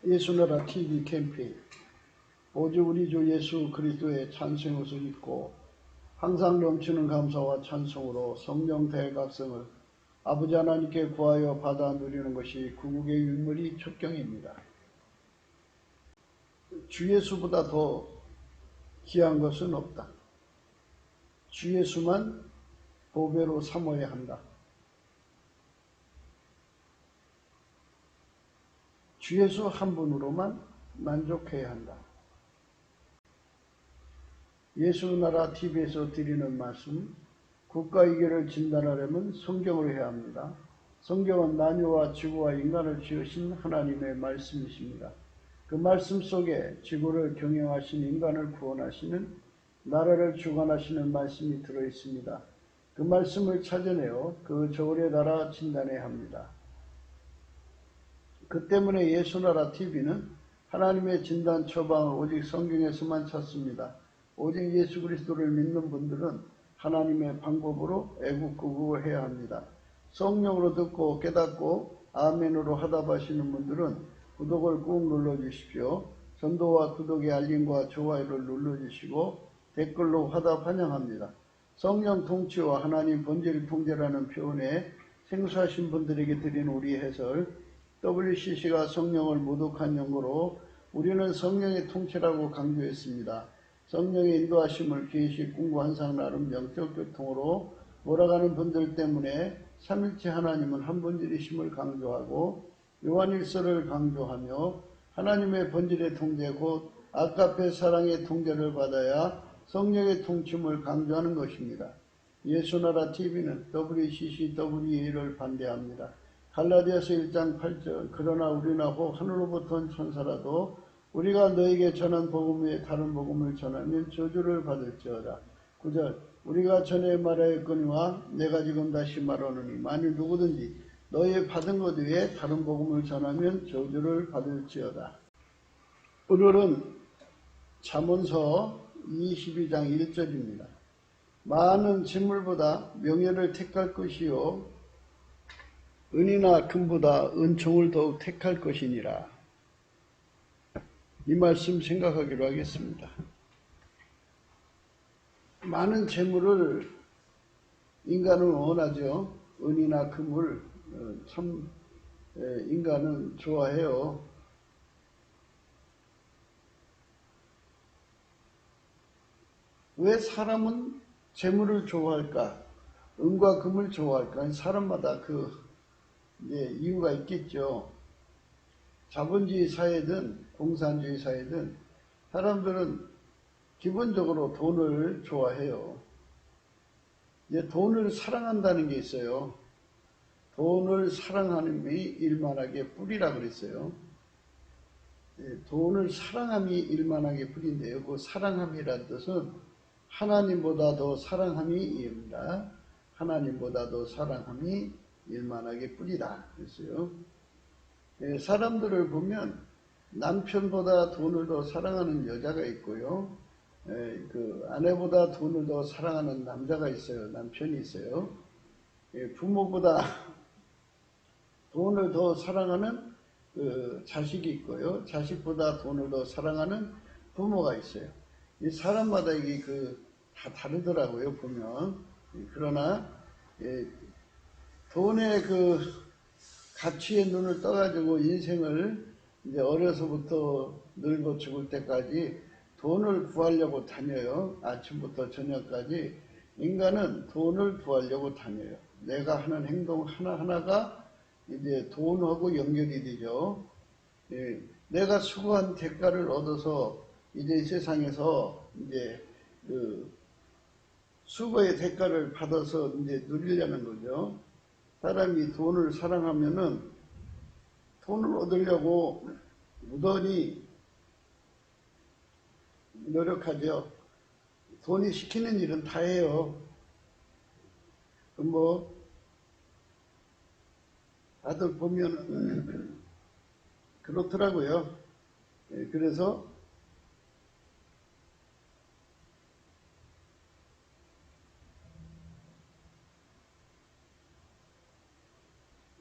예수나라 TV 캠페인 오직 우리 주 예수 그리스도의 찬송옷을 입고 항상 넘치는 감사와 찬송으로 성령 대각성을 아버지 하나님께 구하여 받아 누리는 것이 구국의 율무리 촉경입니다. 주 예수보다 더 귀한 것은 없다. 주 예수만 보배로 삼아야 한다. 주 예수 한 분으로만 만족해야 한다. 예수나라 TV에서 드리는 말씀, 국가 위기를 진단하려면 성경으로 해야 합니다. 성경은 나무와 지구와 인간을 지으신 하나님의 말씀이십니다. 그 말씀 속에 지구를 경영하신 인간을 구원하시는 나라를 주관하시는 말씀이 들어있습니다. 그 말씀을 찾아내어 그 저울에 달아 진단해야 합니다. 그 때문에 예수나라 TV는 하나님의 진단 처방을 오직 성경에서만 찾습니다. 오직 예수 그리스도를 믿는 분들은 하나님의 방법으로 애국구국을 해야 합니다. 성령으로 듣고 깨닫고 아멘으로 화답하시는 분들은 구독을 꾹 눌러주십시오. 전도와 구독의 알림과 좋아요를 눌러주시고 댓글로 화답 환영합니다. 성령 통치와 하나님 본질 통제라는 표현에 생소하신 분들에게 드린 우리 해설, WCC가 성령을 모독한 연고로 우리는 성령의 통치라고 강조했습니다. 성령의 인도하심을 계시, 꿈과 환상, 나름 영적 교통으로 몰아가는 분들 때문에 삼일체 하나님은 한 분이심을 강조하고 요한일서를 강조하며 하나님의 본질의 통제 곧 아가페 사랑의 통제를 받아야 성령의 통치를 강조하는 것입니다. 예수나라 TV는 WCC, WE를 반대합니다. 갈라디아서 1장 8절 그러나 우리나 혹 하늘로부터 온 천사라도 우리가 너에게 전한 복음 외에 다른 복음을 전하면 저주를 받을지어다. 9절 우리가 전에 말하였거니와 내가 지금 다시 말하노니 만일 누구든지 너의 받은 것 외에 다른 복음을 전하면 저주를 받을지어다. 오늘은 잠언서 22장 1절입니다. 많은 재물보다 명예를 택할 것이요 은이나 금보다 은총을 더욱 택할 것이니라. 이 말씀 생각하기로 하겠습니다. 많은 재물을 인간은 원하죠. 은이나 금을 참 인간은 좋아해요. 왜 사람은 재물을 좋아할까? 은과 금을 좋아할까? 사람마다 이유가 있겠죠. 자본주의 사회든 공산주의 사회든 사람들은 기본적으로 돈을 좋아해요. 돈을 사랑한다는 게 있어요. 돈을 사랑하는 게 일만하게 뿌리라 그랬어요. 돈을 사랑함이 일만하게 뿌리인데요. 그 사랑함이라는 뜻은 하나님보다 더 사랑함이 이입니다. 하나님보다 더 사랑함이 일만하게 뿌리다 그랬어요. 사람들을 보면 남편보다 돈을 더 사랑하는 여자가 있고요. 그 아내보다 돈을 더 사랑하는 남자가 있어요. 남편이 있어요. 부모보다 돈을 더 사랑하는 그 자식이 있고요. 자식보다 돈을 더 사랑하는 부모가 있어요. 이 사람마다 이게 다 다르더라고요. 보면. 그러나 돈의 가치에 눈을 떠가지고 인생을 이제 어려서부터 늙어 죽을 때까지 돈을 구하려고 다녀요. 아침부터 저녁까지 인간은 돈을 구하려고 다녀요. 내가 하는 행동 하나하나가 이제 돈하고 연결이 되죠. 내가 수고한 대가를 얻어서 이제 이 세상에서 이제 수고의 대가를 받아서 이제 누리려는 거죠. 사람이 돈을 사랑하면은 돈을 얻으려고 무던히 노력하죠. 돈이 시키는 일은 다 해요. 다들 보면 그렇더라고요. 그래서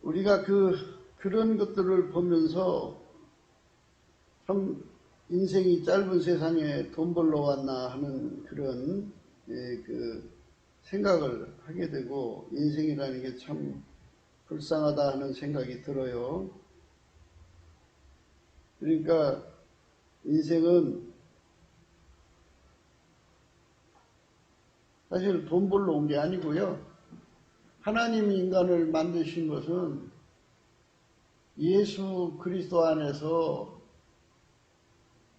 우리가 그런 것들을 보면서 참 인생이 짧은 세상에 돈 벌러 왔나 하는 그런 그 생각을 하게 되고, 인생이라는 게 참 불쌍하다 하는 생각이 들어요. 그러니까 인생은 사실 돈 벌러 온 게 아니고요. 하나님이 인간을 만드신 것은 예수 그리스도 안에서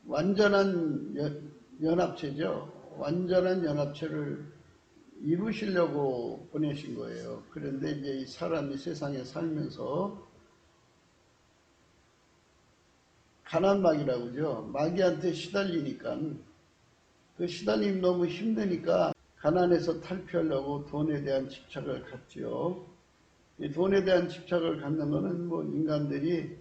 완전한 연합체죠. 완전한 연합체를 이루시려고 보내신 거예요. 그런데 이제 이 사람이 세상에 살면서 가난마귀라고 그러죠. 마귀한테 시달리니까, 그 시달림 너무 힘드니까 가난에서 탈피하려고 돈에 대한 집착을 갖지요. 이 돈에 대한 집착을 갖는 것은 뭐 인간들이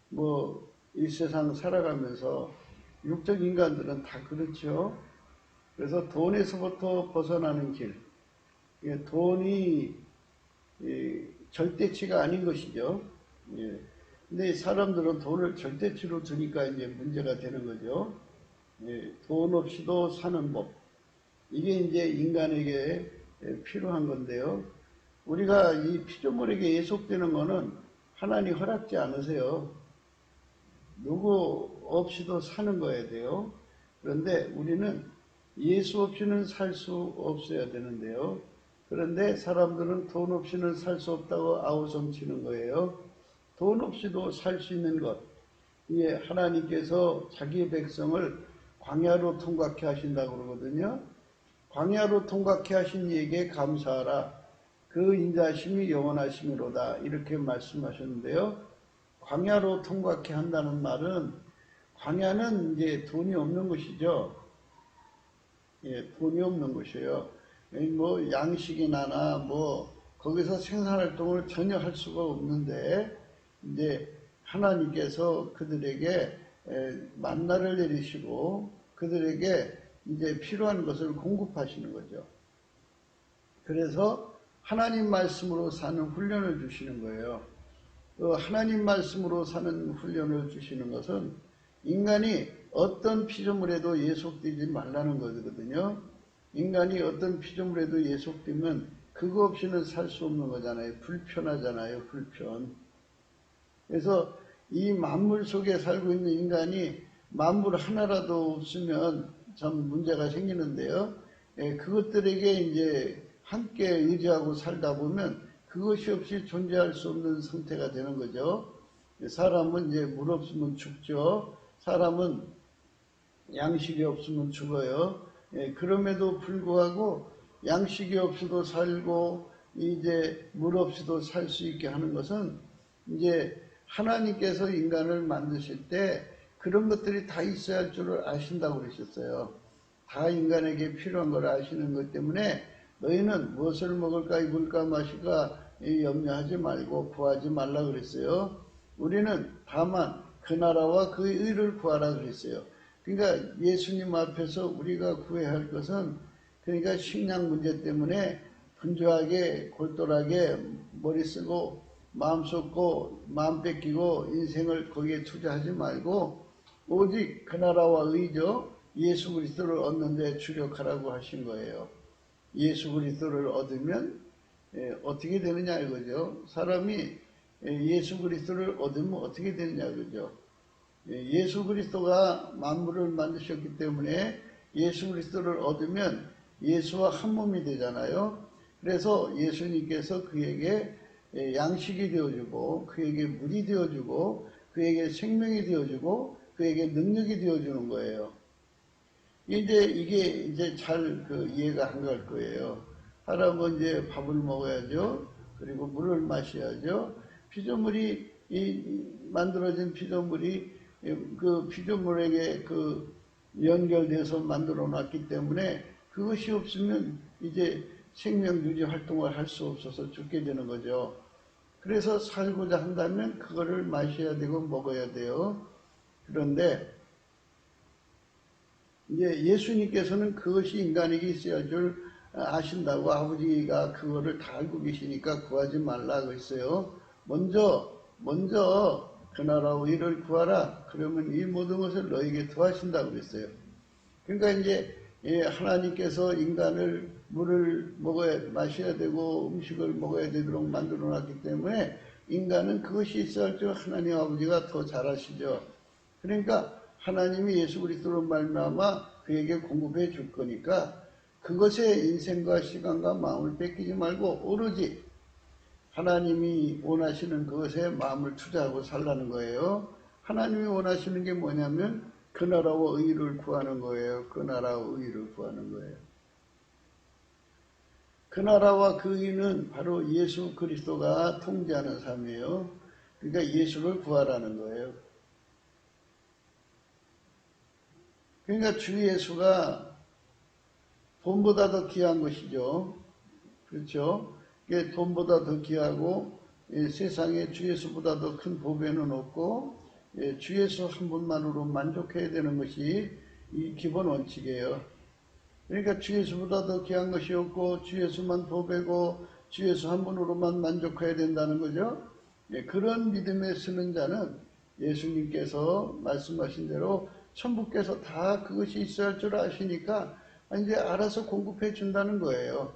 뭐 이 세상 살아가면서 육적 인간들은 다 그렇죠. 그래서 돈에서부터 벗어나는 길, 돈이 절대치가 아닌 것이죠. 근데 사람들은 돈을 절대치로 두니까 이제 문제가 되는 거죠. 돈 없이도 사는 법. 이게 이제 인간에게 필요한 건데요. 우리가 이 피조물에게 예속되는 거는 하나님 허락지 않으세요. 누구 없이도 사는 거야 돼요. 그런데 우리는 예수 없이는 살 수 없어야 되는데요. 그런데 사람들은 돈 없이는 살 수 없다고 아우성치는 거예요. 돈 없이도 살 수 있는 것. 이게 하나님께서 자기의 백성을 광야로 통과케 하신다고 그러거든요. 광야로 통과케 하신 이에게 감사하라. 그 인자심이 영원하심이로다. 이렇게 말씀하셨는데요. 광야로 통과케 한다는 말은, 광야는 이제 돈이 없는 것이죠. 돈이 없는 것이에요. 뭐 양식이나 뭐 거기서 생산활동을 전혀 할 수가 없는데, 이제 하나님께서 그들에게 만나를 내리시고 그들에게 이제 필요한 것을 공급하시는 거죠. 그래서 하나님 말씀으로 사는 훈련을 주시는 거예요. 하나님 말씀으로 사는 훈련을 주시는 것은 인간이 어떤 피조물에도 예속되지 말라는 거거든요. 인간이 어떤 피조물에도 예속되면 그거 없이는 살 수 없는 거잖아요. 불편하잖아요. 불편. 그래서 이 만물 속에 살고 있는 인간이 만물 하나라도 없으면 참 문제가 생기는데요. 그것들에게 이제 함께 의지하고 살다 보면 그것이 없이 존재할 수 없는 상태가 되는 거죠. 사람은 이제 물 없으면 죽죠. 사람은 양식이 없으면 죽어요. 그럼에도 불구하고 양식이 없이도 살고 이제 물 없이도 살 수 있게 하는 것은 이제 하나님께서 인간을 만드실 때 그런 것들이 다 있어야 할 줄을 아신다고 그러셨어요. 다 인간에게 필요한 걸 아시는 것 때문에 너희는 무엇을 먹을까 입을까 마실까 염려하지 말고 구하지 말라 그랬어요. 우리는 다만 그 나라와 그 의를 구하라 그랬어요. 그러니까 예수님 앞에서 우리가 구해야 할 것은, 그러니까 식량 문제 때문에 분주하게 골똘하게 머리 쓰고 마음 쏟고 마음 뺏기고 인생을 거기에 투자하지 말고 오직 그 나라와 의죠. 예수 그리스도를 얻는 데 주력하라고 하신 거예요. 예수 그리스도를 얻으면 어떻게 되느냐 이거죠. 사람이 예수 그리스도를 얻으면 어떻게 되느냐 이거죠. 예수 그리스도가 만물을 만드셨기 때문에 예수 그리스도를 얻으면 예수와 한 몸이 되잖아요. 그래서 예수님께서 그에게 양식이 되어주고 그에게 물이 되어주고 그에게 생명이 되어주고 그에게 능력이 되어주는 거예요. 이게 이제 잘 이해가 안 갈 거예요. 사람은 이제 밥을 먹어야죠. 그리고 물을 마셔야죠. 피조물이 만들어진 피조물이 그 피조물에게 연결돼서 만들어 놨기 때문에 그것이 없으면 이제 생명 유지 활동을 할 수 없어서 죽게 되는 거죠. 그래서 살고자 한다면 그거를 마셔야 되고 먹어야 돼요. 그런데 이제 예수님께서는 그것이 인간에게 있어야 할 줄 아신다고, 아버지가 그거를 다 알고 계시니까 구하지 말라고 했어요. 먼저 그 나라와 의를 구하라. 그러면 이 모든 것을 너에게 더하신다고 그랬어요. 그러니까 이제 하나님께서 인간을 물을 마셔야 되고 음식을 먹어야 되도록 만들어 놨기 때문에 인간은 그것이 있어야 할 줄 하나님 아버지가 더 잘 아시죠. 그러니까 하나님이 예수 그리스도로 말미암아 그에게 공급해 줄 거니까 그것에 인생과 시간과 마음을 뺏기지 말고 오로지 하나님이 원하시는 그것에 마음을 투자하고 살라는 거예요. 하나님이 원하시는 게 뭐냐면 그 나라와 의를 구하는 거예요. 그 나라와 의를 구하는 거예요. 그 나라와 그 의는 바로 예수 그리스도가 통제하는 삶이에요. 그러니까 예수를 구하라는 거예요. 그러니까 주 예수가 돈보다 더 귀한 것이죠. 그렇죠? 돈보다 더 귀하고 세상에 주 예수보다 더 큰 보배는 없고 주 예수 한 분만으로 만족해야 되는 것이 이 기본 원칙이에요. 그러니까 주 예수보다 더 귀한 것이 없고 주 예수만 보배고 주 예수 한 분으로만 만족해야 된다는 거죠. 그런 믿음에 쓰는 자는 예수님께서 말씀하신 대로 천부께서 다 그것이 있어야 할 줄 아시니까 이제 알아서 공급해 준다는 거예요.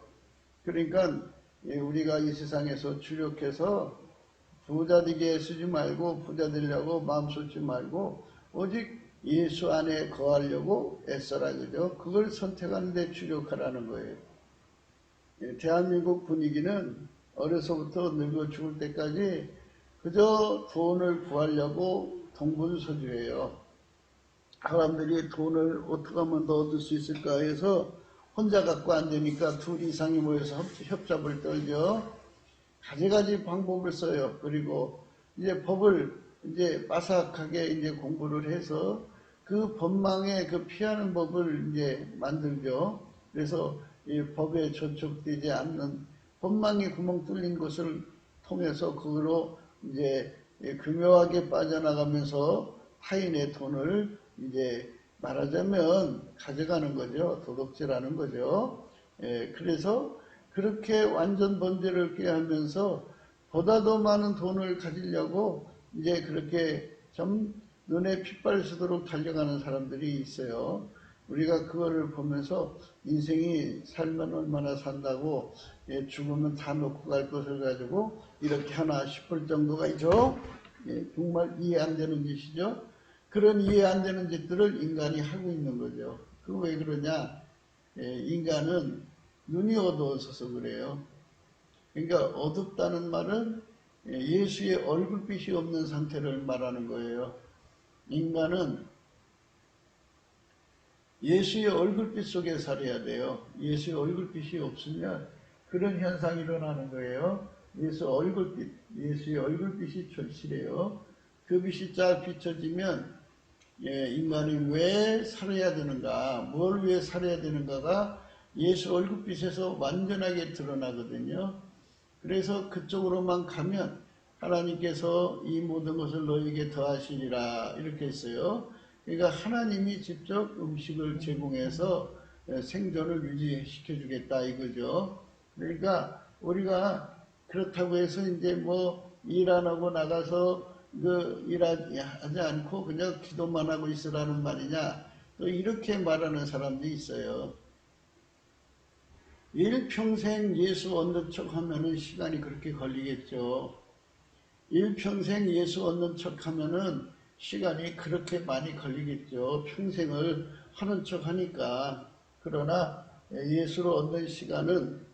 그러니까 우리가 이 세상에서 주력해서 부자 되게 쓰지 말고 부자 되려고 마음 쏟지 말고 오직 예수 안에 거하려고 애써라 그죠. 그걸 선택하는 데 주력하라는 거예요. 대한민국 분위기는 어려서부터 늙어 죽을 때까지 그저 돈을 구하려고 동분서주예요. 사람들이 돈을 어떻게 하면 더 얻을 수 있을까 해서 혼자 갖고 안 되니까 둘 이상이 모여서 협잡을 떨죠. 가지가지 방법을 써요. 그리고 이제 법을 이제 빠삭하게 이제 공부를 해서 그 법망에 그 피하는 법을 이제 만들죠. 그래서 이 법에 저촉되지 않는 법망에 구멍 뚫린 것을 통해서 그거로 이제 교묘하게 빠져나가면서 타인의 돈을 이제 말하자면 가져가는 거죠. 도둑질하는 거죠. 그래서 그렇게 완전 번제를 꾀하면서 보다 더 많은 돈을 가지려고 이제 그렇게 좀 눈에 핏발 쓰도록 달려가는 사람들이 있어요. 우리가 그거를 보면서 인생이 살면 얼마나 산다고 죽으면 다 놓고 갈 것을 가지고 이렇게 하나 싶을 정도가 있죠. 정말 이해 안 되는 짓이죠. 그런 이해 안 되는 짓들을 인간이 하고 있는 거죠. 그 왜 그러냐? 인간은 눈이 어두워서 그래요. 그러니까 어둡다는 말은 예수의 얼굴빛이 없는 상태를 말하는 거예요. 인간은 예수의 얼굴빛 속에 살아야 돼요. 예수의 얼굴빛이 없으면 그런 현상이 일어나는 거예요. 예수의 얼굴빛이 절실해요. 그 빛이 쫙 비춰지면 인간이 왜 살아야 되는가, 뭘 위해 살아야 되는가가 예수 얼굴빛에서 완전하게 드러나거든요. 그래서 그쪽으로만 가면 하나님께서 이 모든 것을 너에게 더하시리라 이렇게 했어요. 그러니까 하나님이 직접 음식을 제공해서 생존을 유지시켜 주겠다 이거죠. 그러니까 우리가 그렇다고 해서 이제 뭐 일 안 하고 나가서 일하지 않고 그냥 기도만 하고 있으라는 말이냐, 또 이렇게 말하는 사람도 있어요. 일평생 예수 얻는 척 하면은 시간이 그렇게 걸리겠죠. 일평생 예수 얻는 척 하면은 시간이 그렇게 많이 걸리겠죠. 평생을 하는 척 하니까. 그러나 예수를 얻는 시간은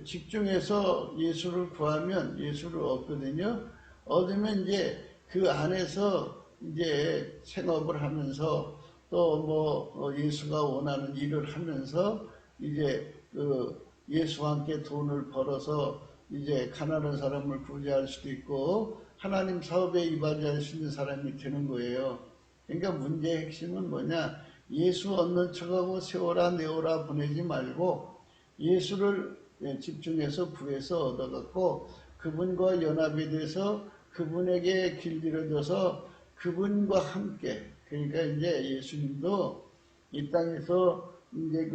집중해서 예수를 구하면 예수를 얻거든요. 얻으면 이제 그 안에서 이제 생업을 하면서 또 뭐 예수가 원하는 일을 하면서 이제 그 예수와 함께 돈을 벌어서 이제 가난한 사람을 구제할 수도 있고 하나님 사업에 이바지할 수 있는 사람이 되는 거예요. 그러니까 문제의 핵심은 뭐냐? 예수 얻는 척하고 세워라 내어라 보내지 말고 예수를 집중해서 구해서 얻어갖고 그분과 연합이 돼서 그분에게 길들여져서 그분과 함께, 그러니까 이제 예수님도 이 땅에서 이제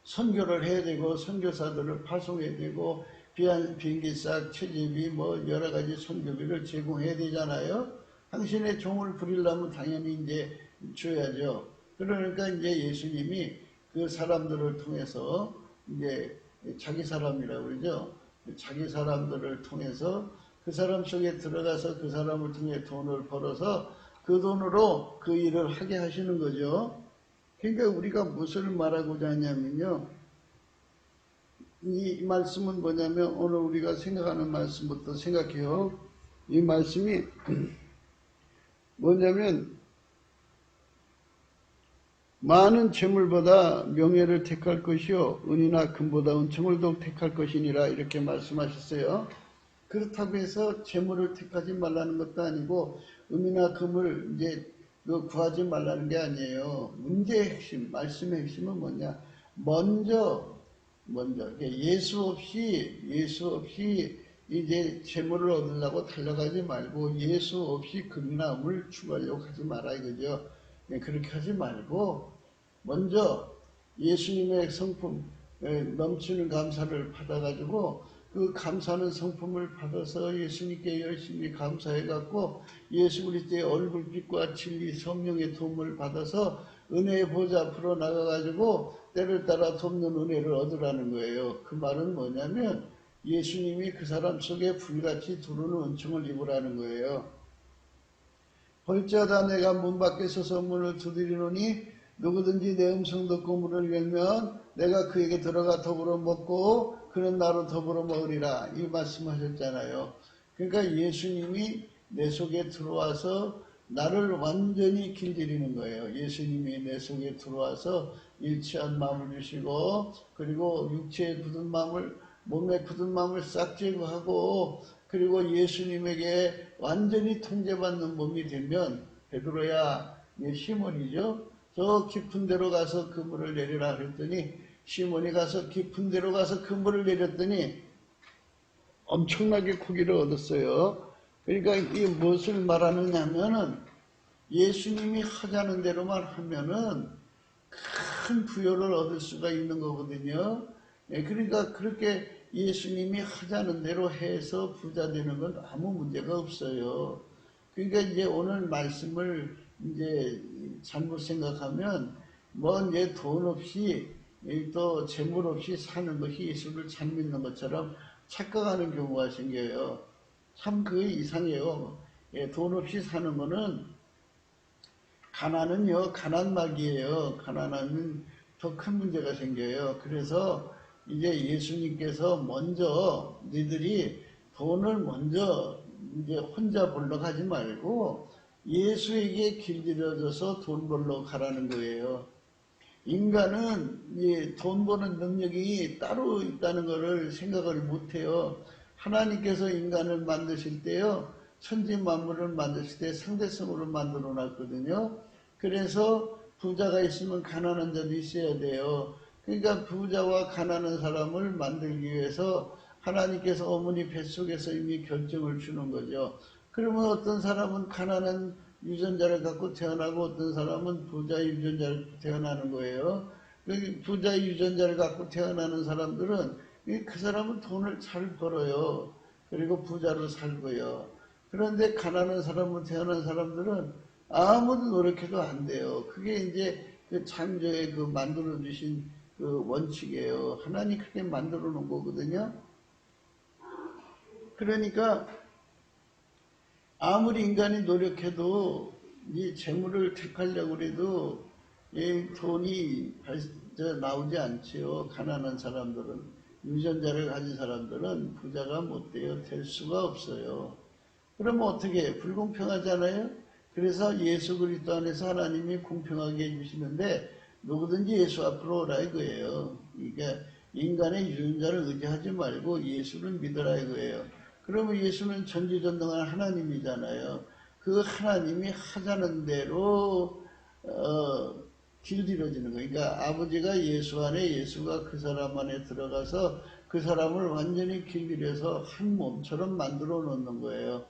선교를 해야 되고 선교사들을 파송해야 되고 비행기싹, 채집이 뭐 여러 가지 선교비를 제공해야 되잖아요. 당신의 종을 부리려면 당연히 이제 줘야죠. 그러니까 이제 예수님이 그 사람들을 통해서 이제 자기 사람이라고 그러죠. 자기 사람들을 통해서 그 사람 속에 들어가서 그 사람을 통해 돈을 벌어서 그 돈으로 그 일을 하게 하시는 거죠. 그러니까 우리가 무엇을 말하고자 하냐면요. 이 말씀은 뭐냐면 오늘 우리가 생각하는 말씀부터 생각해요. 이 말씀이 뭐냐면 많은 재물보다 명예를 택할 것이요 은이나 금보다 은총을 더욱 택할 것이니라 이렇게 말씀하셨어요. 그렇다고 해서 재물을 택하지 말라는 것도 아니고 은이나 금을 이제 구하지 말라는 게 아니에요. 문제의 핵심, 말씀의 핵심은 뭐냐? 먼저 예수 없이 이제 재물을 얻으려고 달려가지 말고 예수 없이 금이나 은을 추구하려고 하지 마라 이거죠. 그렇게 하지 말고 먼저 예수님의 성품 넘치는 감사를 받아가지고 그 감사하는 성품을 받아서 예수님께 열심히 감사해갖고 예수 그리스도의 얼굴빛과 진리 성령의 도움을 받아서 은혜의 보좌 앞으로 나가가지고 때를 따라 돕는 은혜를 얻으라는 거예요. 그 말은 뭐냐면 예수님이 그 사람 속에 불같이 두르는 은총을 입으라는 거예요. 볼지어다 내가 문 밖에 서서 문을 두드리노니 누구든지 내 음성 듣고 문을 열면 내가 그에게 들어가 더불어 먹고 그는 나로 더불어 먹으리라 이 말씀하셨잖아요. 그러니까 예수님이 내 속에 들어와서 나를 완전히 길들이는 거예요. 예수님이 내 속에 들어와서 일치한 마음을 주시고 그리고 육체에 굳은 마음을 몸에 굳은 마음을 싹 제거하고 그리고 예수님에게 완전히 통제받는 몸이 되면 베드로야 내 시몬이죠. 저 깊은 데로 가서 그물을 내리라 그랬더니 시몬이 가서 깊은 데로 가서 그물을 내렸더니 엄청나게 고기를 얻었어요. 그러니까 이 무엇을 말하느냐 하면은 예수님이 하자는 대로만 하면은 큰 부여를 얻을 수가 있는 거거든요. 그러니까 그렇게 예수님이 하자는 대로 해서 부자 되는 건 아무 문제가 없어요. 그러니까 이제 오늘 말씀을 이제 잘못 생각하면 뭐 이제 돈 없이 또 재물 없이 사는 것이 예수를 잘 믿는 것처럼 착각하는 경우가 생겨요. 참 그게 이상해요. 돈 없이 사는 거는 가난은요, 가난막이에요. 가난하면 더 큰 문제가 생겨요. 그래서 이제 예수님께서 먼저 너희들이 돈을 먼저 이제 혼자 벌러 가지 말고 예수에게 길들여져서 돈 벌러 가라는 거예요. 인간은 돈 버는 능력이 따로 있다는 것을 생각을 못해요. 하나님께서 인간을 만드실 때요, 천지 만물을 만드실 때 상대성으로 만들어 놨거든요. 그래서 부자가 있으면 가난한 자도 있어야 돼요. 그러니까 부자와 가난한 사람을 만들기 위해서 하나님께서 어머니 뱃속에서 이미 결정을 주는 거죠. 그러면 어떤 사람은 가난한 유전자를 갖고 태어나고 어떤 사람은 부자의 유전자를 태어나는 거예요. 부자의 유전자를 갖고 태어나는 사람들은 그 사람은 돈을 잘 벌어요. 그리고 부자로 살고요. 그런데 가난한 사람으로 태어난 사람들은 아무도 노력해도 안 돼요. 그게 이제 그 창조의 그 만들어 주신 그 원칙이에요. 하나님 그렇게 만들어 놓은 거거든요. 그러니까 아무리 인간이 노력해도 이 재물을 택하려고 해도 이 돈이 나오지 않지요. 가난한 사람들은, 유전자를 가진 사람들은 부자가 못 돼요. 될 수가 없어요. 그러면 어떻게 해요? 불공평하잖아요. 그래서 예수 그리스도 안에서 하나님이 공평하게 해주시는데 누구든지 예수 앞으로 오라 이거예요. 그러니까 인간의 유전자를 의지하지 말고 예수를 믿으라 이거예요. 그러면 예수는 전지전능한 하나님이잖아요. 그 하나님이 하자는 대로 길들여지는 거예요. 그러니까 아버지가 예수 안에, 예수가 그 사람 안에 들어가서 그 사람을 완전히 길들여서 한 몸처럼 만들어 놓는 거예요.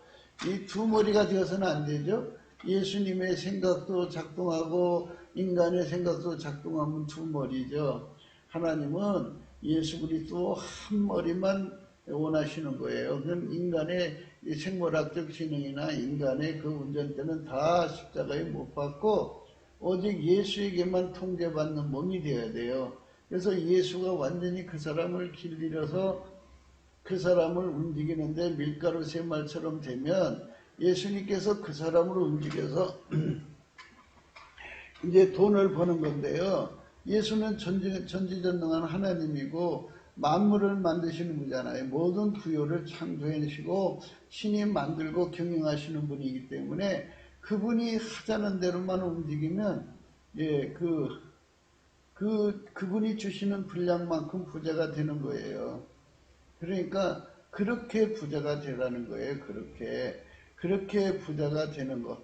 이 두 머리가 되어서는 안 되죠. 예수님의 생각도 작동하고 인간의 생각도 작동하면 두 머리죠. 하나님은 예수 그리스도 한 머리만 원하시는 거예요. 그건 인간의 생물학적 지능이나 인간의 그 운전대는 다 십자가에 못 박고 오직 예수에게만 통제받는 몸이 되어야 돼요. 그래서 예수가 완전히 그 사람을 길들여서 그 사람을 움직이는데 밀가루 새말처럼 되면 예수님께서 그 사람을 움직여서 이제 돈을 버는 건데요. 예수는 전지전능한 하나님이고 만물을 만드시는 분이잖아요. 모든 구요를 창조해내시고 신이 만들고 경영하시는 분이기 때문에 그분이 하자는 대로만 움직이면 그분이 주시는 분량만큼 부자가 되는 거예요. 그러니까 그렇게 부자가 되라는 거예요. 그렇게 부자가 되는 것.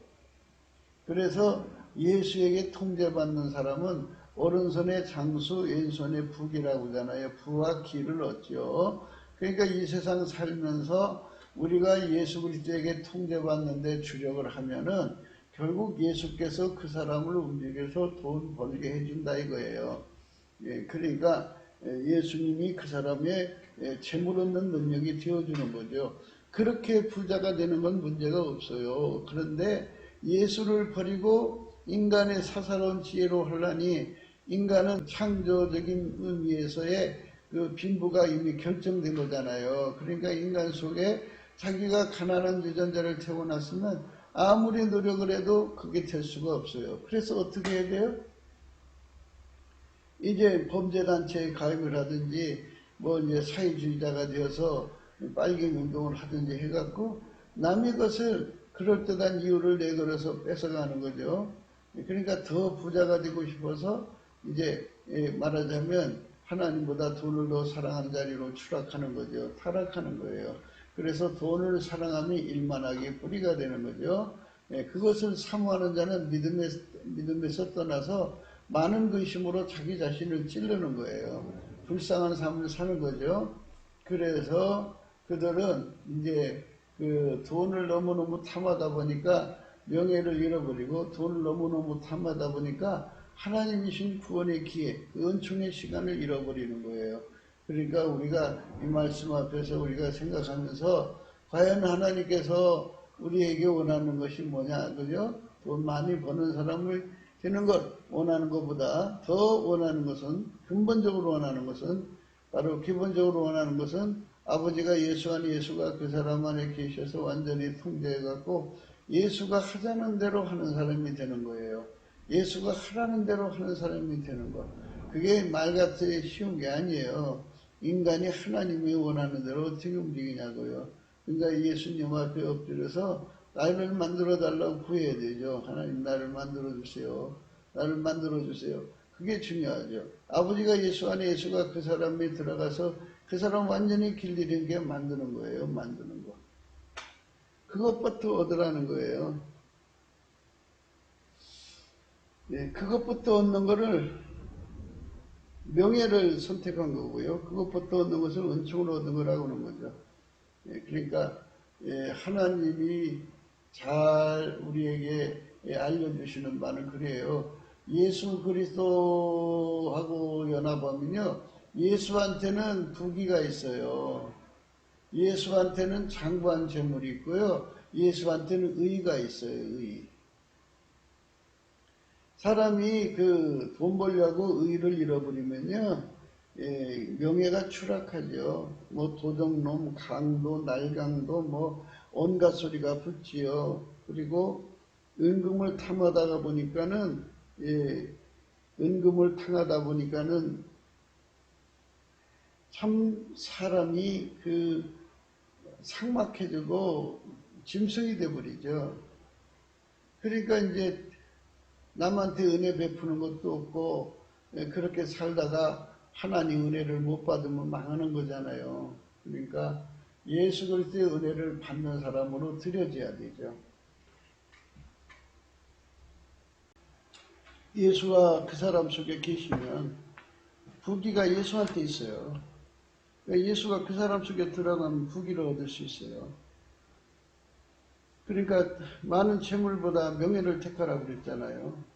그래서 예수에게 통제받는 사람은 오른손에 장수, 왼손에 북이라고 하잖아요. 부와 기를 얻죠. 그러니까 이 세상 살면서 우리가 예수 그리스도에게 통제받는데 주력을 하면은 결국 예수께서 그 사람을 움직여서 돈 벌게 해준다 이거예요. 그러니까 예수님이 그 사람의 재물 얻는 능력이 되어주는 거죠. 그렇게 부자가 되는 건 문제가 없어요. 그런데 예수를 버리고 인간의 사사로운 지혜로 하려니 인간은 창조적인 의미에서의 그 빈부가 이미 결정된 거잖아요. 그러니까 인간 속에 자기가 가난한 유전자를 태어났으면 아무리 노력을 해도 그게 될 수가 없어요. 그래서 어떻게 해야 돼요? 이제 범죄단체에 가입을 하든지 뭐 이제 사회주의자가 되어서 빨갱이 운동을 하든지 해갖고 남의 것을 그럴듯한 이유를 내걸어서 뺏어가는 거죠. 그러니까 더 부자가 되고 싶어서 이제 말하자면 하나님보다 돈을 더 사랑하는 자리로 추락하는 거죠. 타락하는 거예요. 그래서 돈을 사랑함이 일만하게 뿌리가 되는 거죠. 그것을 사모하는 자는 믿음에서 떠나서 많은 근심으로 자기 자신을 찌르는 거예요. 불쌍한 삶을 사는 거죠. 그래서 그들은 이제 그 돈을 너무너무 탐하다 보니까 명예를 잃어버리고 돈을 너무너무 탐하다 보니까 하나님이신 구원의 기회, 그 은총의 시간을 잃어버리는 거예요. 그러니까 우리가 이 말씀 앞에서 우리가 생각하면서 과연 하나님께서 우리에게 원하는 것이 뭐냐, 그죠? 돈 많이 버는 사람을 되는 것 원하는 것보다 더 원하는 것은, 근본적으로 원하는 것은, 바로 기본적으로 원하는 것은 아버지가 예수 안에 예수가 그 사람 안에 계셔서 완전히 통제해갖고 예수가 하자는 대로 하는 사람이 되는 거예요. 예수가 하라는 대로 하는 사람이 되는 것. 그게 말같이 쉬운 게 아니에요. 인간이 하나님이 원하는 대로 어떻게 움직이냐고요. 그러니까 예수님 앞에 엎드려서 나를 만들어 달라고 구해야 되죠. 하나님 나를 만들어 주세요. 나를 만들어 주세요. 그게 중요하죠. 아버지가 예수 안에 예수가 그 사람에 들어가서 그 사람 완전히 길들이는 게 만드는 거예요. 만드는 거. 그것부터 얻으라는 거예요. 그것부터 얻는 거를 명예를 선택한 거고요. 그것부터 얻는 것을 은총으로 얻은 거라고 하는 거죠. 그러니까 하나님이 잘 우리에게 알려주시는 바는 그래요. 예수 그리스도하고 연합하면요. 예수한테는 부귀가 있어요. 예수한테는 장부한 재물이 있고요. 예수한테는 의가 있어요. 의. 사람이 그 돈 벌려고 의를 잃어버리면요. 명예가 추락하죠. 뭐 도적놈, 강도, 날강도 뭐 온갖 소리가 붙지요. 그리고 은금을 탐하다가 보니까는 은금을 탐하다 보니까는 참 사람이 그 삭막해지고 짐승이 돼버리죠. 그러니까 이제 남한테 은혜 베푸는 것도 없고 그렇게 살다가 하나님 은혜를 못 받으면 망하는 거잖아요. 그러니까 예수 그리스도의 은혜를 받는 사람으로 드려져야 되죠. 예수가 그 사람 속에 계시면 부귀가 예수한테 있어요. 예수가 그 사람 속에 들어가면 부귀를 얻을 수 있어요. 그러니까 많은 재물보다 명예를 택하라고 그랬잖아요.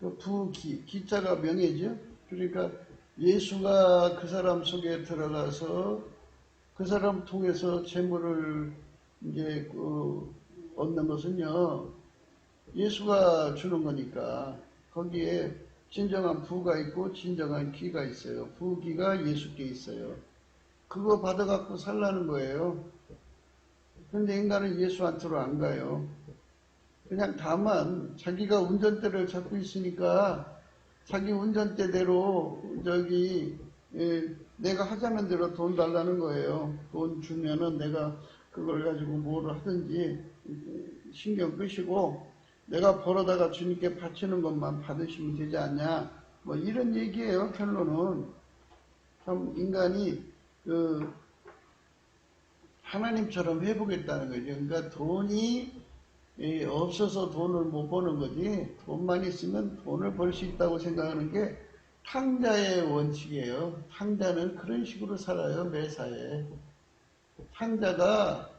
그 부귀, 기자가 명예죠. 그러니까 예수가 그 사람 속에 들어가서 그 사람 통해서 재물을 이제 얻는 것은요, 예수가 주는 거니까 거기에 진정한 부가 있고 진정한 기가 있어요. 부기가 예수께 있어요. 그거 받아갖고 살라는 거예요. 근데 인간은 예수한테로 안 가요. 그냥 다만 자기가 운전대를 잡고 있으니까 자기 운전대대로 내가 하자는 대로 돈 달라는 거예요. 돈 주면은 내가 그걸 가지고 뭘 하든지 신경 끄시고 내가 벌어다가 주님께 바치는 것만 받으시면 되지 않냐. 뭐 이런 얘기예요. 결론은 참 인간이 하나님처럼 해보겠다는 거죠. 그러니까 돈이 없어서 돈을 못 버는 거지, 돈만 있으면 돈을 벌 수 있다고 생각하는 게 탕자의 원칙이에요. 탕자는 그런 식으로 살아요, 매사에. 탕자가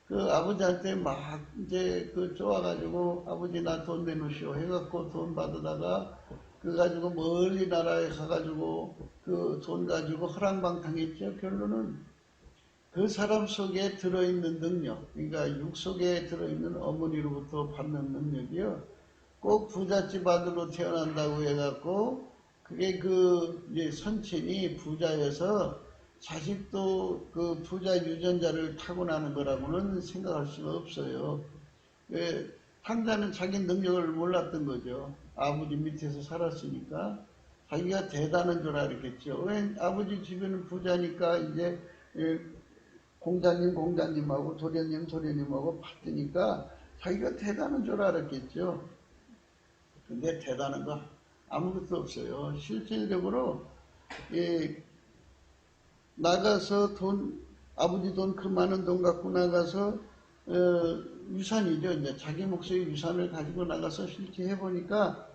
아버지한테 막 이제 좋아가지고 아버지 나 돈 내놓으시오 해갖고 돈 받으다가 가지고 멀리 나라에 가가지고 돈 가지고 허랑방탕했죠. 결론은 그 사람 속에 들어있는 능력, 그러니까 육 속에 들어있는 어머니로부터 받는 능력이요. 꼭 부잣집 아들로 태어난다고 해갖고, 그게 이제 선친이 부자여서 자식도 부자 유전자를 타고나는 거라고는 생각할 수가 없어요. 탕자는 자기 능력을 몰랐던 거죠. 아버지 밑에서 살았으니까. 자기가 대단한 줄 알았겠죠. 왜 아버지 집에는 부자니까 이제, 공자님하고 도련님하고 받으니까 자기가 대단한 줄 알았겠죠. 근데 대단한 거 아무것도 없어요. 실질적으로 나가서 아버지 돈 그 많은 돈 갖고 나가서 유산이죠. 이제 자기 몫의 유산을 가지고 나가서 실제 해보니까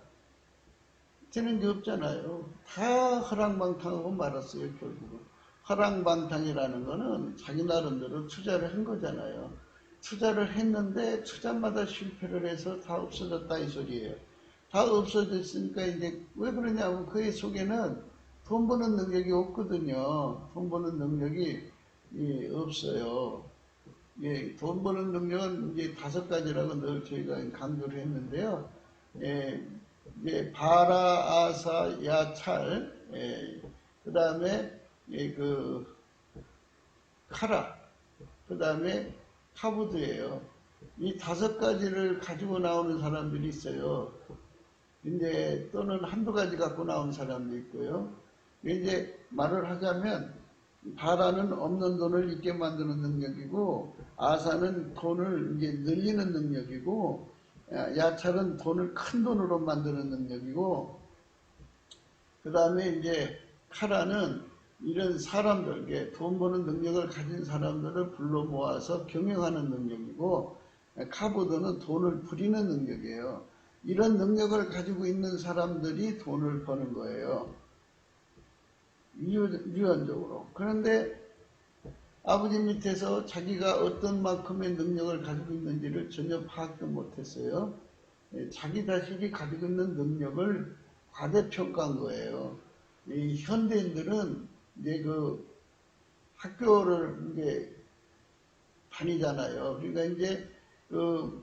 되는 게 없잖아요. 다 허랑방탕하고 말았어요, 결국은. 허랑방탕이라는 거는 자기 나름대로 투자를 한 거잖아요. 투자를 했는데 투자마다 실패를 해서 다 없어졌다 이 소리예요. 다 없어졌으니까 이제 왜 그러냐면 그의 속에는 돈 버는 능력이 없거든요. 돈 버는 능력이 없어요. 돈 버는 능력은 이제 5가지라고 늘 저희가 강조를 했는데요. 이제 바라, 아사, 야찰, 그 다음에 카라, 그 다음에 카부드예요. 이 5가지를 가지고 나오는 사람들이 있어요. 근데 또는 한두 가지 갖고 나오는 사람도 있고요. 이제 말을 하자면 바라는 없는 돈을 있게 만드는 능력이고, 아사는 돈을 이제 늘리는 능력이고, 야찰은 돈을 큰 돈으로 만드는 능력이고, 그 다음에 이제 카라는 이런 사람들, 돈 버는 능력을 가진 사람들을 불러 모아서 경영하는 능력이고, 카보드는 돈을 부리는 능력이에요. 이런 능력을 가지고 있는 사람들이 돈을 버는 거예요. 유연적으로. 그런데 아버지 밑에서 자기가 어떤 만큼의 능력을 가지고 있는지를 전혀 파악도 못했어요. 자기 자식이 가지고 있는 능력을 과대평가한 거예요. 이 현대인들은 이제 학교를 이제 다니잖아요. 그러니까 이제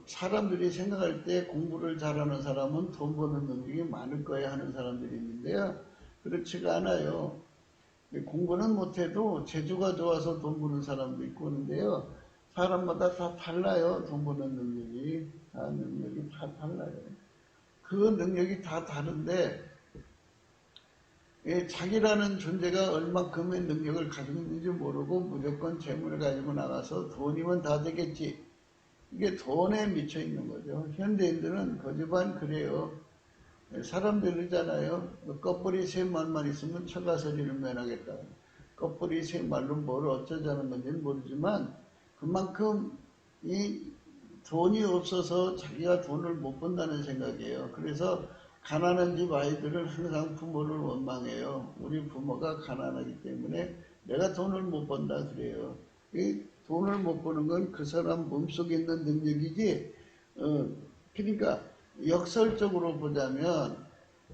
사람들이 생각할 때 공부를 잘하는 사람은 돈 버는 능력이 많을 거야 하는 사람들이 있는데요. 그렇지가 않아요. 공부는 못해도 재주가 좋아서 돈 버는 사람도 있고 그런데요. 사람마다 다 달라요. 돈 버는 능력이. 능력이 다 달라요. 그 능력이 다 다른데 자기라는 존재가 얼만큼의 능력을 가지고 있는지 모르고 무조건 재물을 가지고 나가서 돈이면 다 되겠지. 이게 돈에 미쳐 있는 거죠. 현대인들은 거지반 그래요. 사람들 그러잖아요. 껍벌이 새 말만 있으면 처가서리를 면하겠다. 껍벌이 새 말로 뭘 어쩌자는 건지는 모르지만 그만큼 이 돈이 없어서 자기가 돈을 못 번다는 생각이에요. 그래서 가난한 집 아이들은 항상 부모를 원망해요. 우리 부모가 가난하기 때문에 내가 돈을 못 번다 그래요. 이 돈을 못 버는 건 그 사람 몸속에 있는 능력이지. 그러니까 역설적으로 보자면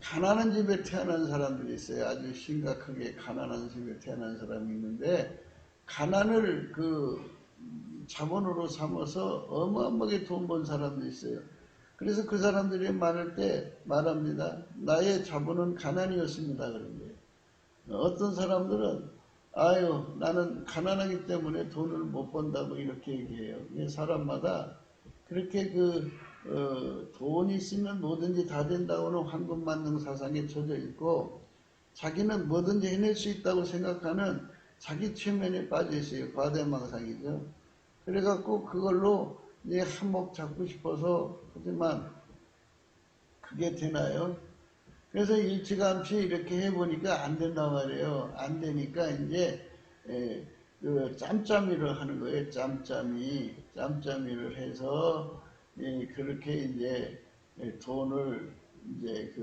가난한 집에 태어난 사람들이 있어요. 아주 심각하게 가난한 집에 태어난 사람이 있는데 가난을 자본으로 삼아서 어마어마하게 돈 번 사람도 있어요. 그래서 그 사람들이 말할 때 말합니다. 나의 자본은 가난이었습니다. 그런 거예요. 어떤 사람들은 아유 나는 가난하기 때문에 돈을 못 번다고 이렇게 얘기해요. 사람마다 그렇게 돈이 있으면 뭐든지 다 된다고는 황금만능 사상에 젖어 있고 자기는 뭐든지 해낼 수 있다고 생각하는 자기 최면에 빠져 있어요. 과대망상이죠. 그래갖고 그걸로 이제 한몫 잡고 싶어서 하지만 그게 되나요? 그래서 일찌감치 이렇게 해보니까 안 된단 말이에요. 안 되니까 이제 짬짬이를 하는 거예요. 짬짬이를 해서 그렇게 이제 돈을 이제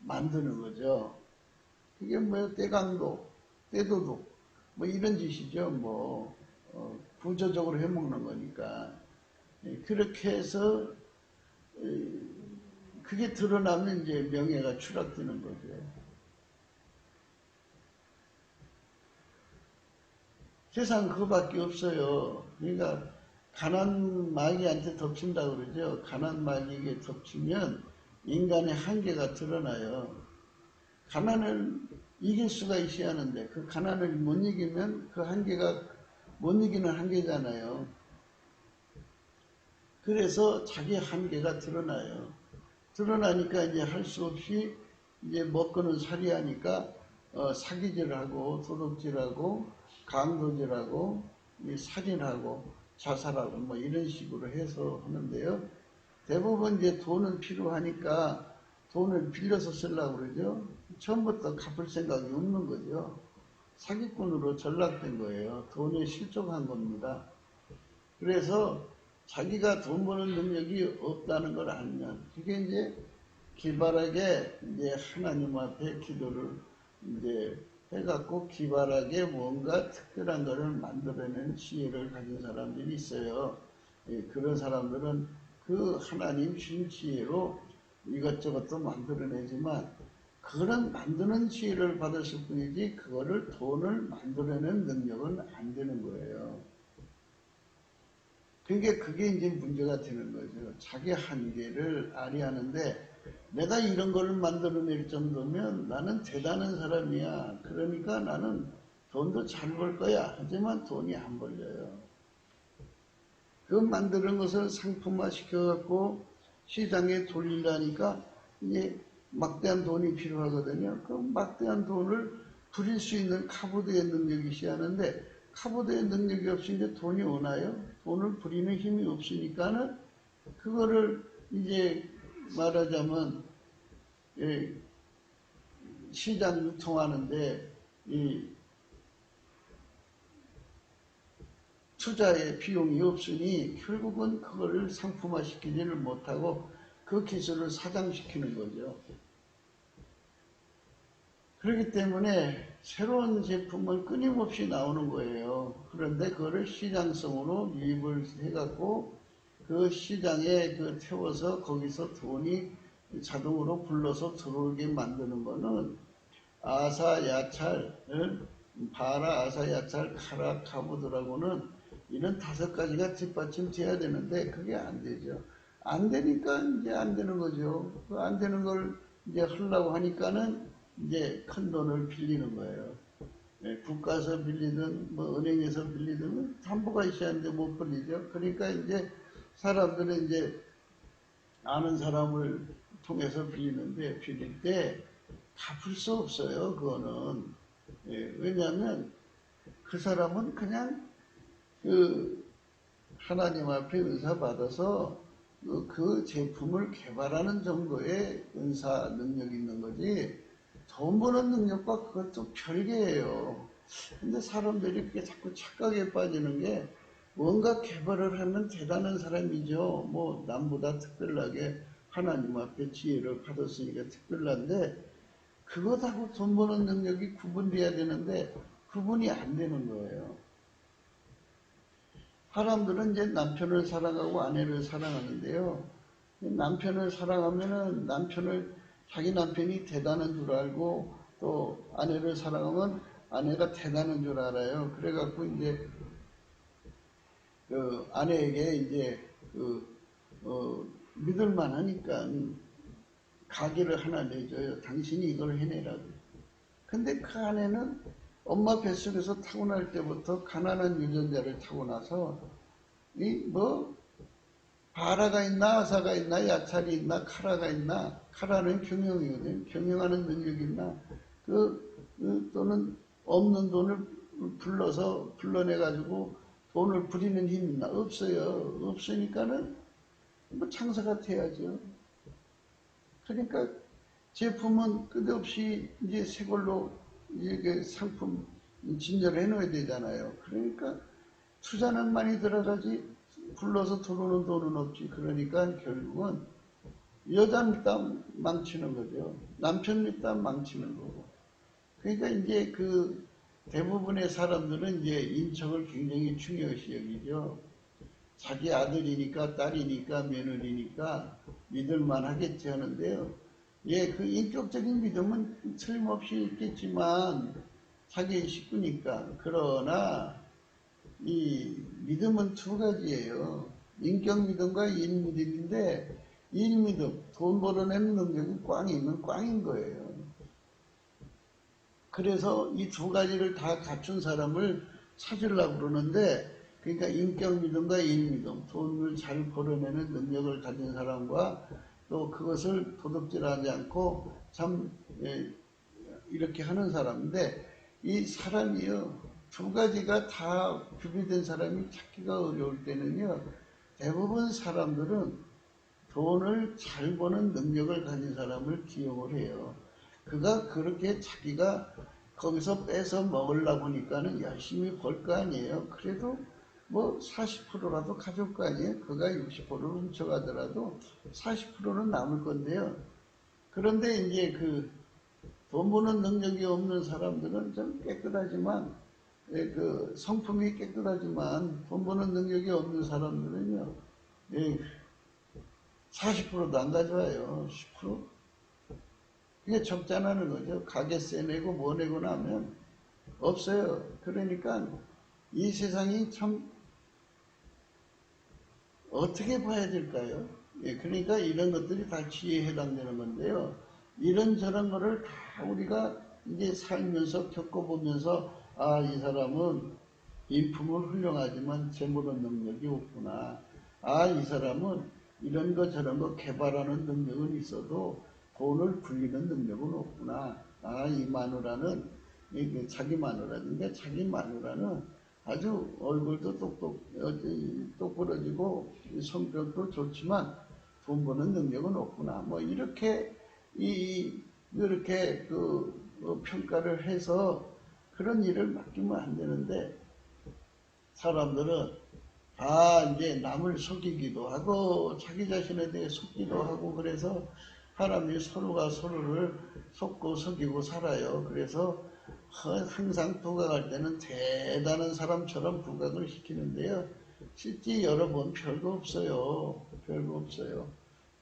만드는 거죠. 그게 뭐예요? 떼강도, 떼도둑, 뭐 이런 짓이죠. 부조적으로 해먹는 거니까. 그렇게 해서 그게 드러나면 이제 명예가 추락되는 거죠. 세상 그거밖에 없어요. 그러니까 가난 마귀한테 덮친다 그러죠. 가난 마귀에게 덮치면 인간의 한계가 드러나요. 가난을 이길 수가 있어야 하는데 그 가난을 못 이기면 그 한계가 못 이기는 한계잖아요. 그래서 자기 한계가 드러나요. 드러나니까 이제 할 수 없이 이제 먹고는 살이하니까 사기질하고 도둑질하고 강도질하고 살인하고 자살하고 뭐 이런 식으로 해서 하는데요. 대부분 이제 돈은 필요하니까 돈을 빌려서 쓰려고 그러죠. 처음부터 갚을 생각이 없는 거죠. 사기꾼으로 전락된 거예요. 돈에 실족한 겁니다. 그래서 자기가 돈 버는 능력이 없다는 걸 알면 그게 이제 기발하게 이제 하나님 앞에 기도를 이제 해갖고 기발하게 뭔가 특별한 것을 만들어내는 지혜를 가진 사람들이 있어요. 그런 사람들은 그 하나님 신 지혜로 이것저것도 만들어내지만 그런 만드는 지혜를 받았을 뿐이지 그거를 돈을 만들어내는 능력은 안 되는 거예요. 그게 이제 문제가 되는 거죠. 자기 한계를 아리하는데 내가 이런 거를 만들어낼 정도면 나는 대단한 사람이야. 그러니까 나는 돈도 잘 벌 거야. 하지만 돈이 안 벌려요. 그 만드는 것을 상품화 시켜갖고 시장에 돌리려니까 이제 막대한 돈이 필요하거든요. 그 막대한 돈을 부릴 수 있는 카보드의 능력이 있어야 하는데 카보드의 능력이 없이 이제 돈이 오나요? 돈을 부리는 힘이 없으니까는 그거를 이제 말하자면 시장 유통하는데 이 투자의 비용이 없으니 결국은 그거를 상품화시키지를 못하고 그 기술을 사장시키는 거죠. 그렇기 때문에 새로운 제품은 끊임없이 나오는 거예요. 그런데 그거를 시장성으로 유입을 해갖고 그 시장에 태워서 거기서 돈이 자동으로 굴러서 들어오게 만드는 거는 아사, 야찰, 바라, 아사, 야찰, 카라, 카보드라고는 이런 5가지가 뒷받침돼야 되는데 그게 안 되죠. 안 되니까 이제 안 되는 거죠. 그 안 되는 걸 이제 하려고 하니까는 이제 큰 돈을 빌리는 거예요. 국가에서 빌리든 뭐 은행에서 빌리든 담보가 있어야 하는데 못 빌리죠. 그러니까 이제 사람들은 이제 아는 사람을 통해서 빌리는데 빌릴 때 갚을 수 없어요. 그거는 왜냐하면 그 사람은 그냥 하나님 앞에 은사 받아서 그 제품을 개발하는 정도의 은사 능력이 있는 거지 돈 버는 능력과 그것도 별개예요. 근데 사람들이 그게 자꾸 착각에 빠지는 게 뭔가 개발을 하면 대단한 사람이죠. 뭐 남보다 특별하게 하나님 앞에 지혜를 받았으니까 특별한데 그것하고 돈 버는 능력이 구분돼야 되는데 구분이 안 되는 거예요. 사람들은 이제 남편을 사랑하고 아내를 사랑하는데요. 남편을 사랑하면은 자기 남편이 대단한 줄 알고 또 아내를 사랑하면 아내가 대단한 줄 알아요. 그래갖고 이제 그 아내에게 이제 믿을만 하니까 가게를 하나 내줘요. 당신이 이걸 해내라고. 근데 그 아내는 엄마 뱃속에서 타고날 때부터 가난한 유전자를 타고나서 바라가 있나 아사가 있나 야찰이 있나 카라가 있나, 카라는 경영이거든요. 경영하는 능력이 있나, 또는 없는 돈을 불러내가지고 돈을 부리는 힘이 있나? 없어요. 없으니까는 창사가 돼야죠. 그러니까 제품은 끝없이 이제 새 걸로 이게 상품 진열해 놓아야 되잖아요. 그러니까 투자는 많이 들어가지 불러서 들어오는 돈은 없지. 그러니까 결국은 여자 믿다 망치는 거죠. 남편 믿다 망치는 거고. 그러니까 이제 그 대부분의 사람들은 이제 인척을 굉장히 중요시 여기죠. 자기 아들이니까 딸이니까 며느리니까 믿을만 하겠지 하는데요. 예, 그 인격적인 믿음은 틀림없이 있겠지만 자기 식구니까. 그러나 이 믿음은 두 가지예요. 인격 믿음과 일 믿음인데, 일 믿음, 돈 벌어내는 능력이 꽝이면 꽝인 거예요. 그래서 이 두 가지를 다 갖춘 사람을 찾으려고 그러는데, 그러니까 인격 믿음과 일 믿음, 돈을 잘 벌어내는 능력을 가진 사람과 또 그것을 도둑질하지 않고 참 이렇게 하는 사람인데, 이 사람이요, 두 가지가 다 구비된 사람이 찾기가 어려울 때는요, 대부분 사람들은 돈을 잘 버는 능력을 가진 사람을 기용을 해요. 그가 그렇게 자기가 거기서 뺏어 먹으려고 하니까는 열심히 벌 거 아니에요. 그래도 뭐 40%라도 가져올 거 아니에요. 그가 60%를 훔쳐가더라도 40%는 남을 건데요. 그런데 이제 그 돈 버는 능력이 없는 사람들은 좀 깨끗하지만, 그 성품이 깨끗하지만 돈 버는 능력이 없는 사람들은요, 40%도 안 가져와요. 10%? 그게 적자나는 거죠. 가게세 내고 뭐 내고 나면 없어요. 그러니까 이 세상이 참 어떻게 봐야 될까요? 그러니까 이런 것들이 다 지혜에 해당되는 건데요. 이런저런 거를 다 우리가 이제 살면서 겪어보면서, 아, 이 사람은 인품은 훌륭하지만 재물은 능력이 없구나. 아, 이 사람은 이런 거 저런 거 개발하는 능력은 있어도 돈을 굴리는 능력은 없구나. 아, 이 마누라는, 자기 마누라인데 자기 마누라는 아주 얼굴도 똑부러지고 성격도 좋지만 돈 버는 능력은 없구나. 뭐 이렇게 이렇게 평가를 해서 그런 일을 맡기면 안 되는데, 사람들은 이제 남을 속이기도 하고 자기 자신에 대해 속기도 하고, 그래서 사람이 서로가 서로를 속고 속이고 살아요. 그래서 항상 부각할 때는 대단한 사람처럼 부각을 시키는데요. 실제 여러분 별거 없어요. 별거 없어요.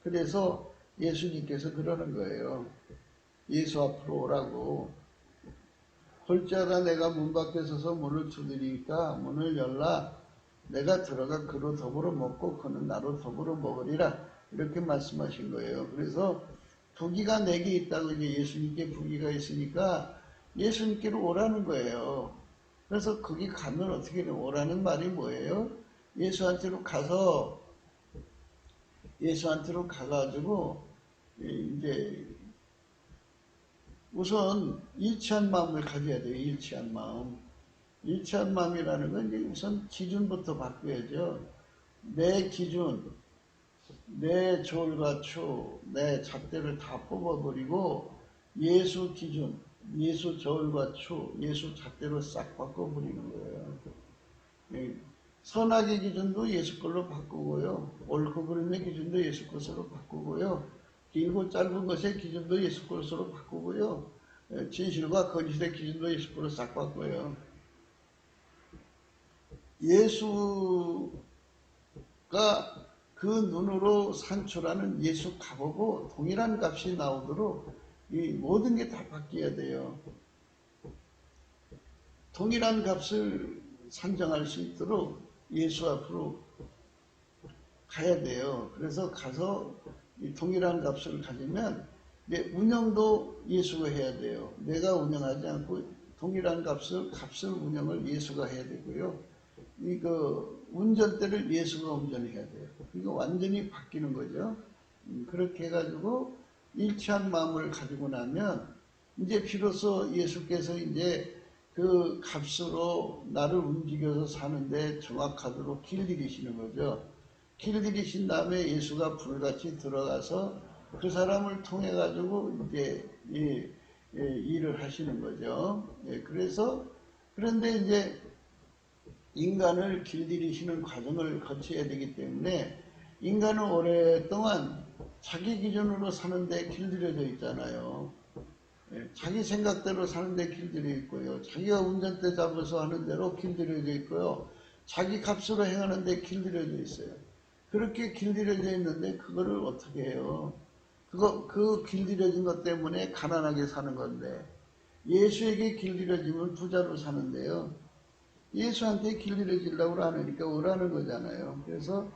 그래서 예수님께서 그러는 거예요. 예수 앞으로 오라고. 홀자가 내가 문 밖에 서서 문을 두드리니까 문을 열라. 내가 들어가 그로 더불어 먹고 그는 나로 더불어 먹으리라. 이렇게 말씀하신 거예요. 그래서 부귀가 내게 있다고, 이제 예수님께 부귀가 있으니까 예수님께로 오라는 거예요. 그래서 거기 가면 어떻게 돼요? 오라는 말이 뭐예요? 예수한테로 가가지고 이제 우선 일치한 마음을 가져야 돼요. 일치한 마음. 일치한 마음이라는 건 이제 우선 기준부터 바꿔야죠. 내 기준, 내 졸과 추, 내 잣대를 다 뽑아버리고 예수 기준, 예수 저울과 추, 예수 잣대로 싹 바꿔버리는 거예요. 선악의 기준도 예수 걸로 바꾸고요. 옳고 그름의 기준도 예수 것으로 바꾸고요. 길고 짧은 것의 기준도 예수 것으로 바꾸고요. 진실과 거짓의 기준도 예수 걸로 싹 바꿔요. 예수가 그 눈으로 산출하는 예수 값하고 동일한 값이 나오도록 이 모든 게 다 바뀌어야 돼요. 동일한 값을 산정할 수 있도록 예수 앞으로 가야 돼요. 그래서 가서 이 동일한 값을 가지면 내 운영도 예수가 해야 돼요. 내가 운영하지 않고 동일한 값을 운영을 예수가 해야 되고요. 이거 운전대를 예수가 운전해야 돼요. 이거 완전히 바뀌는 거죠. 그렇게 해가지고 일치한 마음을 가지고 나면 이제 비로소 예수께서 이제 그 값으로 나를 움직여서 사는데 정확하도록 길들이시는 거죠. 길들이신 다음에 예수가 불같이 들어가서 그 사람을 통해 가지고 이제 일을 하시는 거죠. 그래서 그런데 이제 인간을 길들이시는 과정을 거쳐야 되기 때문에 인간은 오랫동안 자기 기준으로 사는데 길들여져 있잖아요. 자기 생각대로 사는데 길들여 있고요. 자기가 운전대 잡아서 하는 대로 길들여져 있고요. 자기 값으로 행하는데 길들여져 있어요. 그렇게 길들여져 있는데 그거를 어떻게 해요? 그 길들여진 것 때문에 가난하게 사는 건데 예수에게 길들여지면 부자로 사는데요. 예수한테 길들여지려고 하니까 오라는 거잖아요. 그래서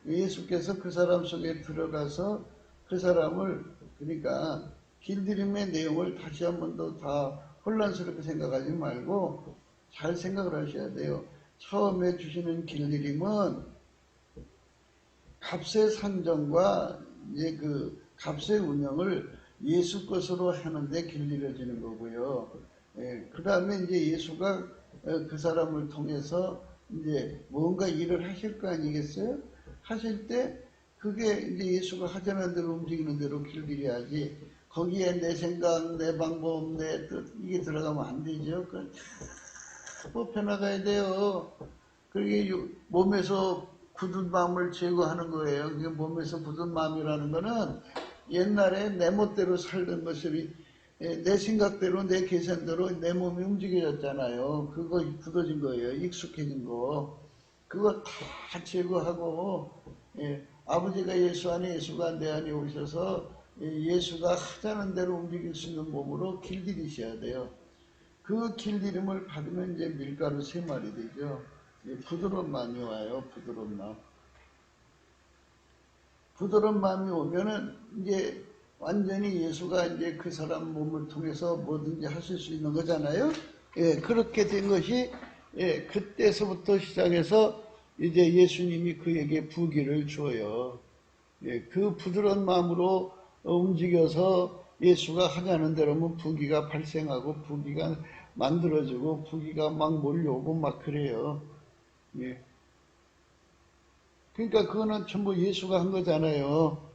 예수께서 그 사람 속에 들어가서 그 사람을 그러니까 길들임의 내용을 다시 한 번 더 다 혼란스럽게 생각하지 말고 잘 생각을 하셔야 돼요. 처음에 주시는 길들임은 값의 산정과 이제 그 값의 운영을 예수 것으로 하는데 길들여지는 거고요. 그 다음에 이제 예수가 그 사람을 통해서 이제 뭔가 일을 하실 거 아니겠어요? 하실 때 그게 이제 예수가 하자는 대로 움직이는 대로 길들여야지 거기에 내 생각, 내 방법, 내 뜻 이게 들어가면 안 되죠. 그걸 다 뽑혀나가야 돼요. 그게 몸에서 굳은 마음을 제거하는 거예요. 그게 몸에서 굳은 마음이라는 거는 옛날에 내 멋대로 살던 것을 내 생각대로 내 계산대로 내 몸이 움직여졌잖아요. 그거 굳어진 거예요. 익숙해진 거. 그거 다 제거하고 아버지가 예수 안에 예수가 내 안에 오셔서 예수가 하자는 대로 움직일 수 있는 몸으로 길들이셔야 돼요. 그 길들임을 받으면 이제 밀가루 3마리 되죠. 부드러운 마음이 와요. 부드러운 마음. 부드러운 마음이 오면은 이제 완전히 예수가 이제 그 사람 몸을 통해서 뭐든지 하실 수 있는 거잖아요. 그렇게 된 것이 그때서부터 시작해서 이제 예수님이 그에게 부귀를 줘요. 그 부드러운 마음으로 움직여서 예수가 하자는 대로면 부귀가 발생하고 부귀가 만들어지고 부귀가 막 몰려오고 막 그래요. 그러니까 그거는 전부 예수가 한 거잖아요.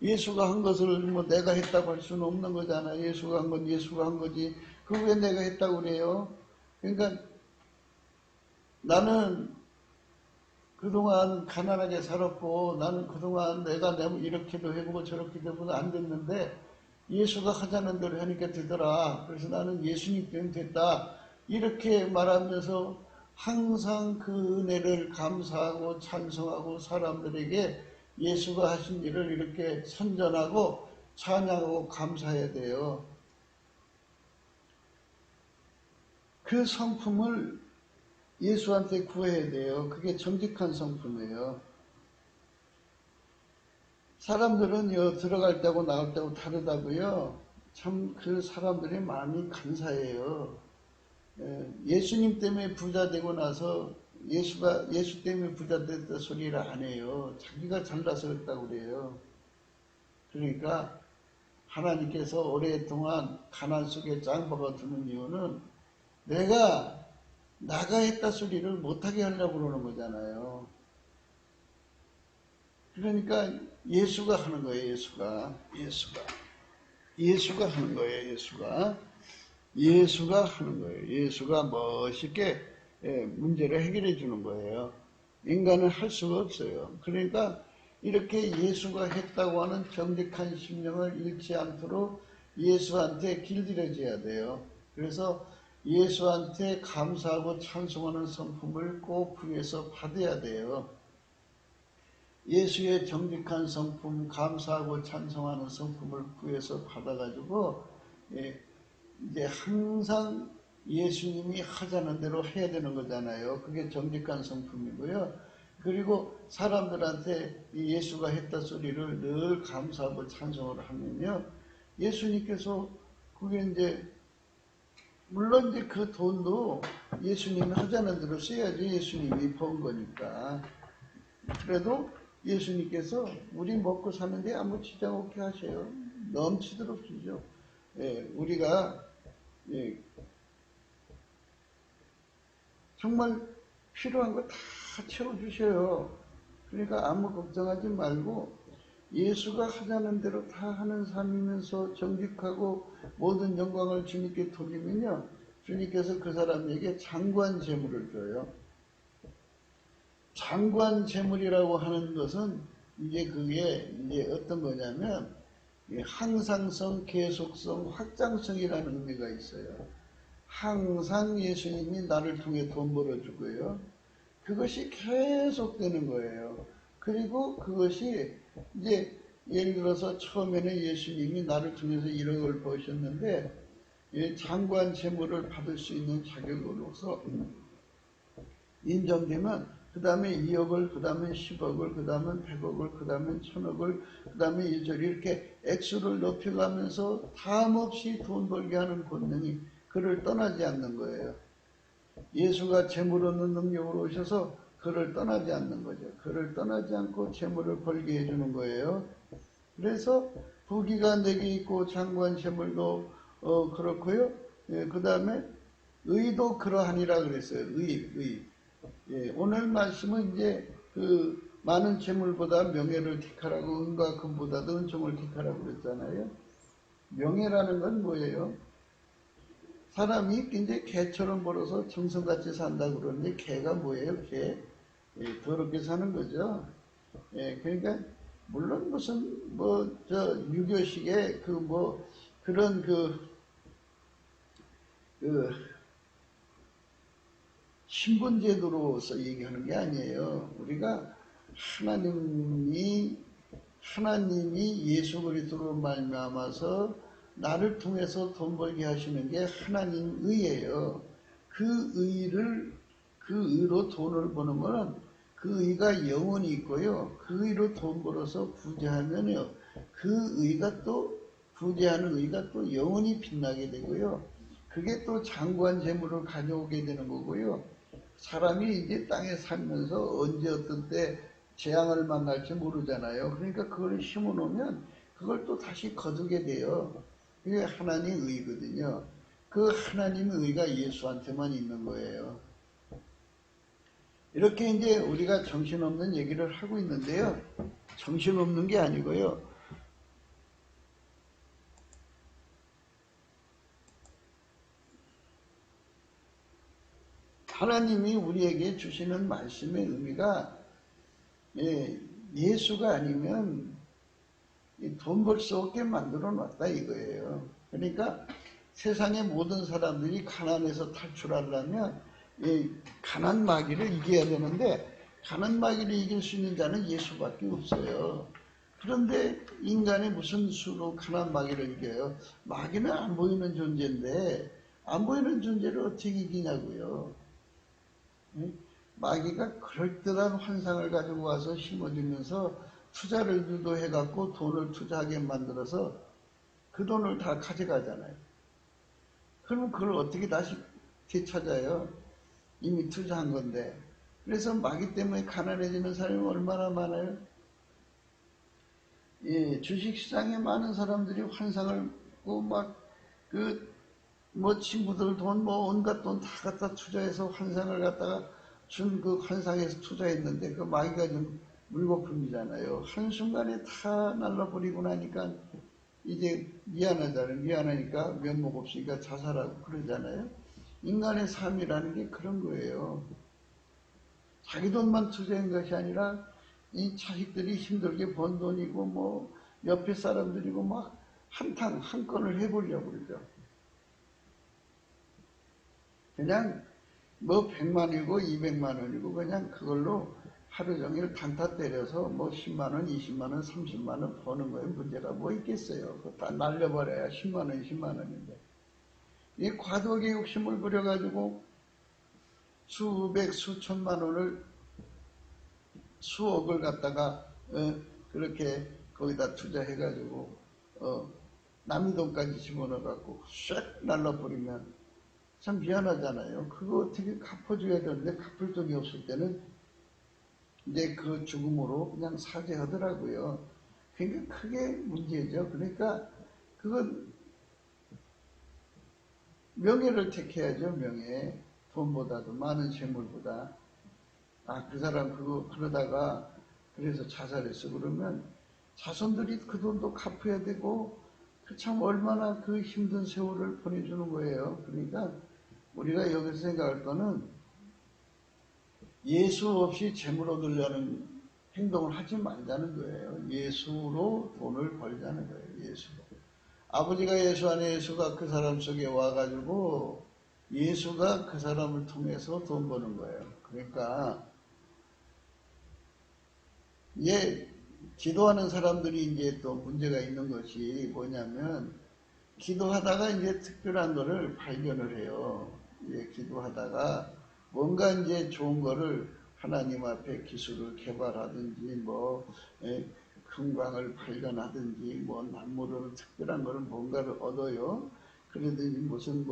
예수가 한 것을 뭐 내가 했다고 할 수는 없는 거잖아. 예수가 한 건 예수가 한 거지. 그거 왜 내가 했다고 그래요? 그러니까 나는 그동안 가난하게 살았고 나는 그동안 내가 이렇게도 해보고 저렇게도 해보고 안 됐는데 예수가 하자는 대로 하니까 되더라. 그래서 나는 예수님 때문에 됐다. 이렇게 말하면서 항상 그 은혜를 감사하고 찬송하고 사람들에게 예수가 하신 일을 이렇게 선전하고 찬양하고 감사해야 돼요. 그 성품을 예수한테 구해야 돼요. 그게 정직한 성품이에요. 사람들은 들어갈 때고 나갈 때고 다르다고요. 참 그 사람들의 마음이 간사해요. 예수님 때문에 부자 되고 나서 예수 때문에 부자 됐다 소리를 안 해요. 자기가 잘나서 그랬다고 그래요. 그러니까 하나님께서 오랫동안 가난 속에 짱박아 두는 이유는 내가 나가 했다 소리를 못하게 하려고 그러는 거잖아요. 그러니까 예수가 하는 거예요. 예수가 하는 거예요. 예수가 하는 거예요. 예수가 멋있게 문제를 해결해 주는 거예요. 인간은 할 수가 없어요. 그러니까 이렇게 예수가 했다고 하는 정직한 심령을 잃지 않도록 예수한테 길들여져야 돼요. 그래서 예수한테 감사하고 찬송하는 성품을 꼭 부여해서 받아야 돼요. 예수의 정직한 성품, 감사하고 찬송하는 성품을 구해서 받아가지고 이제 항상 예수님이 하자는 대로 해야 되는 거잖아요. 그게 정직한 성품이고요. 그리고 사람들한테 예수가 했다 소리를 늘 감사하고 찬송을 하면요. 예수님께서 그게 이제 물론 이제 그 돈도 예수님이 하자는 대로 써야지 예수님이 번 거니까. 그래도 예수님께서 우리 먹고 사는데 아무 지장 없게 하세요. 넘치도록 주죠. 예, 우리가 예, 정말 필요한 거 다 채워주셔요. 그러니까 아무 걱정하지 말고 예수가 하자는 대로 다 하는 삶이면서 정직하고 모든 영광을 주님께 돌리면요. 주님께서 그 사람에게 장관 재물을 줘요. 장관 재물이라고 하는 것은 이제 그게 이제 어떤 거냐면 항상성, 계속성, 확장성이라는 의미가 있어요. 항상 예수님이 나를 통해 돈 벌어주고요. 그것이 계속 되는 거예요. 그리고 그것이 이제 예를 들어서 처음에는 예수님이 나를 통해서 1억을 버셨는데 장관 재물을 받을 수 있는 자격으로서 인정되면 그 다음에 2억을, 그 다음에 10억을, 그 다음에 100억을, 그 다음에 1000억을, 그 다음에 이리저리 이렇게 액수를 높여가면서 다음없이 돈 벌게 하는 권능이 그를 떠나지 않는 거예요. 예수가 재물 얻는 능력으로 오셔서 그를 떠나지 않는 거죠. 그를 떠나지 않고 재물을 벌게 해주는 거예요. 그래서 부귀가 내게 있고 장관 재물도 그렇고요. 예, 그 다음에 의도 그러하니라 그랬어요. 의. 예, 오늘 말씀은 이제 그 많은 재물보다 명예를 택하라고 은과 금보다도 은총을 택하라고 그랬잖아요. 명예라는 건 뭐예요? 사람이 이제 개처럼 벌어서 정성같이 산다 그러는데 개가 뭐예요? 개? 예, 더럽게 사는 거죠. 예, 그러니까 물론 무슨 뭐 저 유교식의 그 뭐 그런 그 신분제도로서 얘기하는 게 아니에요. 우리가 하나님이 예수 그리스도로 말미암아서 나를 통해서 돈 벌게 하시는 게 하나님 의예요. 그 의로 돈을 버는 거는 그 의가 영원히 있고요. 그 의로 돈 벌어서 부재하면요. 그 의가 또 부재하는 의가 또 영원히 빛나게 되고요. 그게 또 장관 재물을 가져오게 되는 거고요. 사람이 이제 땅에 살면서 언제 어떤 때 재앙을 만날지 모르잖아요. 그러니까 그걸 심어놓으면 그걸 또 다시 거두게 돼요. 그게 하나님의 의거든요. 그 하나님의 의가 예수한테만 있는 거예요. 이렇게 이제 우리가 정신없는 얘기를 하고 있는데요. 정신없는 게 아니고요. 하나님이 우리에게 주시는 말씀의 의미가 예수가 아니면 돈 벌 수 없게 만들어 놨다 이거예요. 그러니까 세상의 모든 사람들이 가난에서 탈출하려면 가난 마귀를 이겨야 되는데 가난 마귀를 이길 수 있는 자는 예수밖에 없어요. 그런데 인간이 무슨 수로 가난 마귀를 이겨요? 마귀는 안 보이는 존재인데 안 보이는 존재를 어떻게 이기냐고요. 마귀가 그럴듯한 환상을 가지고 와서 심어주면서 투자를 유도해갖고 돈을 투자하게 만들어서 그 돈을 다 가져가잖아요. 그러면 그걸 어떻게 다시 되찾아요? 이미 투자한 건데. 그래서 마귀 때문에 가난해지는 사람이 얼마나 많아요? 예, 주식시장에 많은 사람들이 환상을 뭐 친구들 돈 뭐 온갖 돈 다 갖다 투자해서 환상을 갖다가 준 그 환상에서 투자했는데 그 마귀가 좀 물거품이잖아요. 한순간에 다 날라버리고 나니까 이제 미안하잖아요. 미안하니까 면목 없으니까 자살하고 그러잖아요. 인간의 삶이라는 게 그런 거예요. 자기 돈만 투자한 것이 아니라 이 자식들이 힘들게 번 돈이고 뭐 옆에 사람들이고 막 한 건을 해보려고 그러죠. 그냥 뭐 100만이고 200만원이고 그냥 그걸로 하루 종일 단타 때려서 뭐 10만원, 20만원, 30만원 버는 거에 문제가 뭐 있겠어요. 그거 다 날려버려야 10만원, 20만원인데. 이 과도하게 욕심을 부려가지고 수백 수천만 원을 수억을 갖다가 그렇게 거기다 투자해가지고 남의 돈까지 집어넣어갖고 샥 날라버리면 참 미안하잖아요. 그거 어떻게 갚아줘야 되는데 갚을 돈이 없을 때는 이제 그 죽음으로 그냥 사죄하더라고요. 굉장히 크게 문제죠. 그러니까 그건 명예를 택해야죠. 명예. 돈보다도 많은 재물보다. 아, 그 사람 그거 그러다가 그래서 자살했어. 그러면 자손들이 그 돈도 갚아야 되고 그 참 얼마나 그 힘든 세월을 보내주는 거예요. 그러니까 우리가 여기서 생각할 거는 예수 없이 재물 얻으려는 행동을 하지 말자는 거예요. 예수로 돈을 벌자는 거예요. 예수로. 아버지가 예수 안에 예수가 그 사람 속에 와가지고 예수가 그 사람을 통해서 돈 버는 거예요. 그러니까 기도하는 사람들이 이제 또 문제가 있는 것이 뭐냐면 기도하다가 이제 특별한 거를 발견을 해요. 기도하다가 뭔가 이제 좋은 거를 하나님 앞에 기술을 개발하든지 금광을 발견하든지 난 모르는 특별한 거를 뭔가를 얻어요. 그러든지 무슨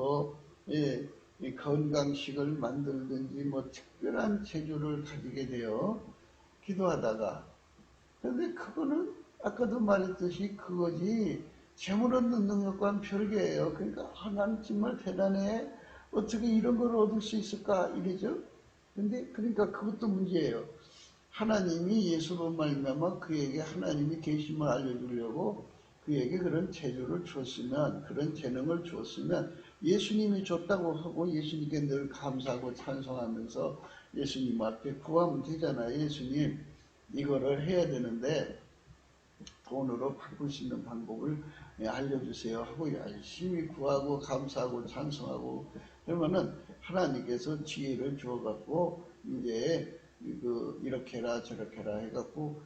건강식을 만들든지 특별한 재주를 가지게 돼요. 기도하다가. 근데 그거는 아까도 말했듯이 그거지 재물 얻는 능력과는 별개예요. 그러니까 난 정말 대단해. 어떻게 이런 걸 얻을 수 있을까? 이러죠. 근데 그러니까 그것도 문제예요. 하나님이 예수로 말미암아 그에게 하나님이 계심을 알려주려고 그에게 그런 재주를 줬으면, 그런 재능을 줬으면 예수님이 줬다고 하고 예수님께 늘 감사하고 찬송하면서 예수님 앞에 구하면 되잖아요. 예수님 이거를 해야 되는데 돈으로 바꿀 수 있는 방법을 알려주세요 하고 열심히 구하고 감사하고 찬송하고 그러면은 하나님께서 지혜를 주어갖고 이제 이렇게 해라 저렇게 해라 해갖고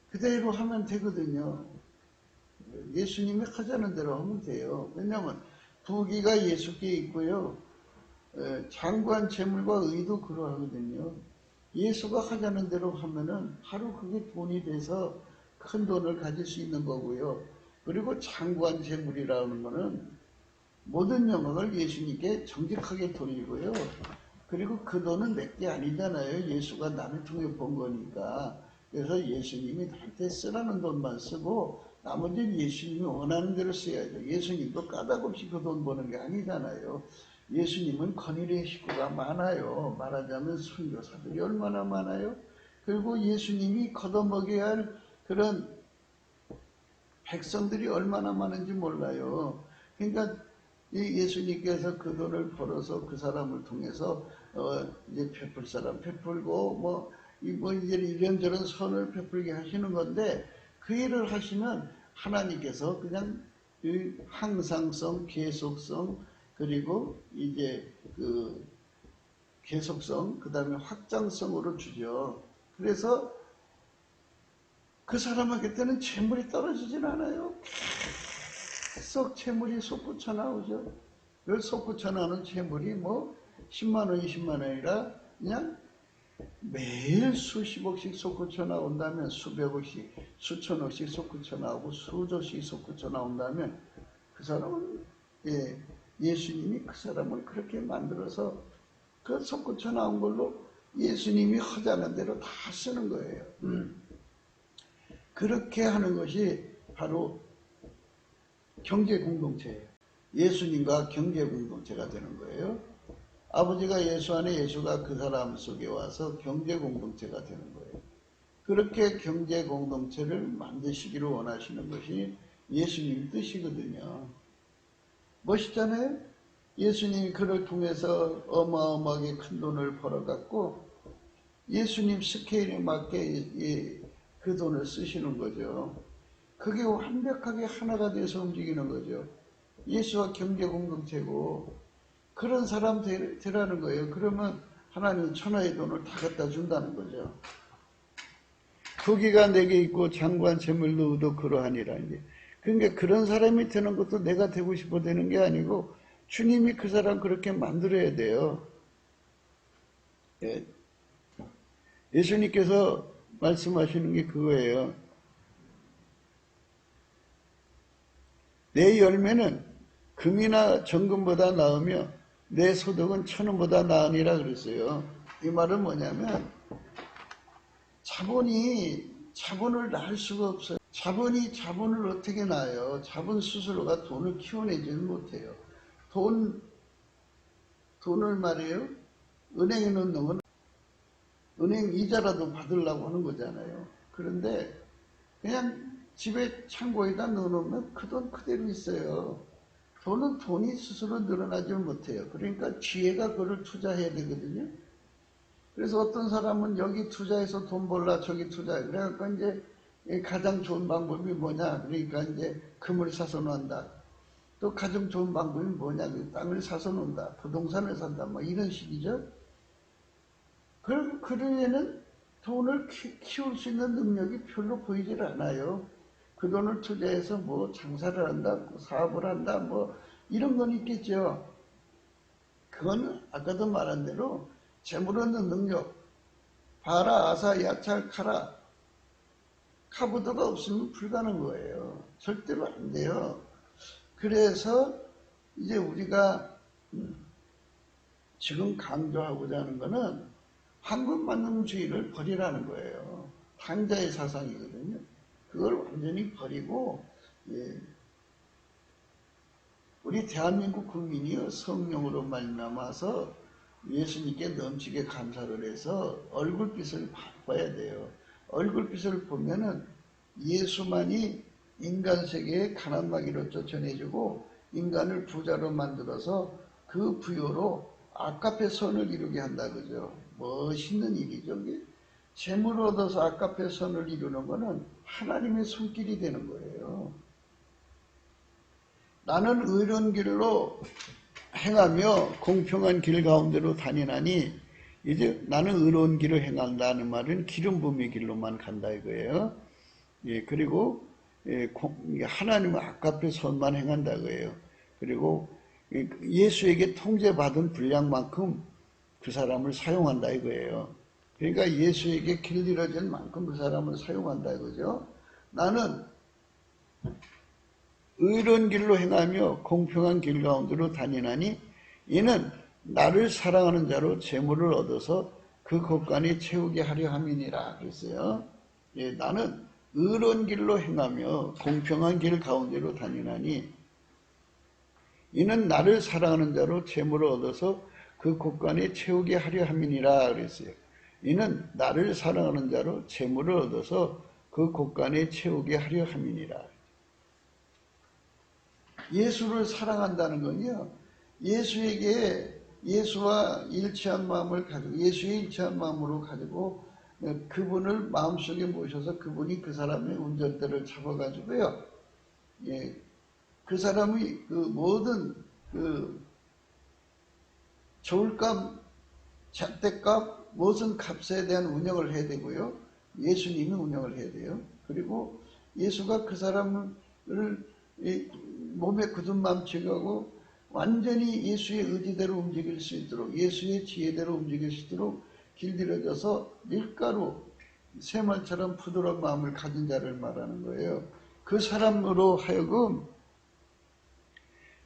그대로 하면 되거든요. 예수님이 하자는 대로 하면 돼요. 왜냐하면 부귀가 예수께 있고요. 장관 재물과 의도 그러하거든요. 예수가 하자는 대로 하면은 바로 그게 돈이 돼서 큰 돈을 가질 수 있는 거고요. 그리고 장관 재물이라는 거는 모든 영광을 예수님께 정직하게 돌리고요. 그리고 그 돈은 내 게 아니잖아요. 예수가 나를 통해 본 거니까. 그래서 예수님이 나한테 쓰라는 돈만 쓰고 나머지는 예수님이 원하는 대로 써야죠. 예수님도 까닭없이 그 돈 버는 게 아니잖아요. 예수님은 건일의 식구가 많아요. 말하자면 선교사들이 얼마나 많아요. 그리고 예수님이 걷어먹여야 할 그런 백성들이 얼마나 많은지 몰라요. 그러니까 예수님께서 그 돈을 벌어서 그 사람을 통해서 이제 베풀 사람 베풀고 이제 이런저런 선을 베풀게 하시는 건데 그 일을 하시면 하나님께서 그냥 항상성, 계속성 그리고 이제 그 계속성 그 다음에 확장성으로 주죠. 그래서 그 사람에게 때는 재물이 떨어지진 않아요. 계속 재물이 솟구쳐 나오죠. 그 솟구쳐 나오는 재물이 10만원, 20만원이 아니라 그냥 매일 수십억씩 솟구쳐 나온다면 수백억씩, 수천억씩 솟구쳐 나오고 수조씩 솟구쳐 나온다면 그 사람은 예수님이 그 사람을 그렇게 만들어서 그 솟구쳐 나온 걸로 예수님이 하자는 대로 다 쓰는 거예요. 그렇게 하는 것이 바로 경제 공동체예요. 예수님과 경제 공동체가 되는 거예요. 아버지가 예수 안에 예수가 그 사람 속에 와서 경제 공동체가 되는 거예요. 그렇게 경제 공동체를 만드시기를 원하시는 것이 예수님 뜻이거든요. 멋있잖아요? 예수님이 그를 통해서 어마어마하게 큰 돈을 벌어갖고 예수님 스케일에 맞게 그 돈을 쓰시는 거죠. 그게 완벽하게 하나가 돼서 움직이는 거죠. 예수와 경제 공동체고 그런 사람 되라는 거예요. 그러면 하나님은 천하의 돈을 다 갖다 준다는 거죠. 부귀가 내게 있고 장관 재물도 그러하니라. 그러니까 그런 사람이 되는 것도 내가 되고 싶어 되는 게 아니고 주님이 그 사람 그렇게 만들어야 돼요. 예. 예수님께서 말씀하시는 게 그거예요. 내 열매는 금이나 정금보다 나으며 내 소득은 천원보다 나으니라 그랬어요. 이 말은 뭐냐면 자본을 낳을 수가 없어요. 자본을 어떻게 낳아요? 자본 스스로가 돈을 키워내지는 못해요. 돈을 말이에요. 은행에 넣는 건 은행 이자라도 받으려고 하는 거잖아요. 그런데 그냥 집에 창고에다 넣어놓으면 그 돈 그대로 있어요. 돈이 스스로 늘어나지 못해요. 그러니까 지혜가 그걸 투자해야 되거든요. 그래서 어떤 사람은 여기 투자해서 돈 벌라 저기 투자해. 그래갖고 이제 가장 좋은 방법이 뭐냐. 그러니까 이제 금을 사서 놓는다. 또 가장 좋은 방법이 뭐냐. 땅을 사서 놓는다. 부동산을 산다. 뭐 이런 식이죠. 그러면은 돈을 키울 수 있는 능력이 별로 보이질 않아요. 그 돈을 투자해서 뭐 장사를 한다, 뭐 사업을 한다, 뭐 이런 건 있겠죠. 그건 아까도 말한 대로 재물 얻는 능력, 바라, 아사, 야찰, 카라, 카부도가 없으면 불가능한 거예요. 절대로 안 돼요. 그래서 이제 우리가 지금 강조하고자 하는 거는 황금만능주의를 버리라는 거예요. 탕자의 사상이거든요. 그걸 완전히 버리고 우리 대한민국 국민이요 성령으로 말미암아서 예수님께 넘치게 감사를 해서 얼굴빛을 바꿔야 돼요. 얼굴빛을 보면은 예수만이 인간 세계에 가난마귀로 쫓아내주고 인간을 부자로 만들어서 그 부여로 아까페 선을 이루게 한다 그죠. 멋있는 일이죠. 재물을 얻어서 아까페 선을 이루는 것은 하나님의 손길이 되는 거예요. 나는 의로운 길로 행하며 공평한 길 가운데로 다니나니 이제 나는 의로운 길을 행한다는 말은 기름 부음의 길로만 간다 이거예요. 예, 그리고 하나님의 아까페 선만 행한다 이거예요. 그리고 예수에게 통제받은 분량만큼 그 사람을 사용한다 이거예요. 그러니까 예수에게 길들여진 만큼 그 사람을 사용한다 이거죠. 나는 의로운 길로 행하며 공평한 길 가운데로 다니나니 이는 나를 사랑하는 자로 재물을 얻어서 그 곳간에 채우게 하려 함이니라 그랬어요. 예, 나는 의로운 길로 행하며 공평한 길 가운데로 다니나니 이는 나를 사랑하는 자로 재물을 얻어서 그 곳간에 채우게 하려 함이니라 그랬어요. 이는 나를 사랑하는 자로 재물을 얻어서 그 곳간에 채우게 하려 함이니라. 예수를 사랑한다는 건요. 예수와 일치한 마음을 가지고 예수의 일치한 마음으로 가지고 그분을 마음속에 모셔서 그분이 그 사람의 운전대를 잡아가지고요. 예, 그 사람의 그 모든 그 좋을값, 잔대값, 무슨 값에 대한 운영을 해야 되고요. 예수님이 운영을 해야 돼요. 그리고 예수가 그 사람을 몸에 굳은 마음 채우고 완전히 예수의 의지대로 움직일 수 있도록 예수의 지혜대로 움직일 수 있도록 길들여져서 밀가루, 새말처럼 부드러운 마음을 가진 자를 말하는 거예요. 그 사람으로 하여금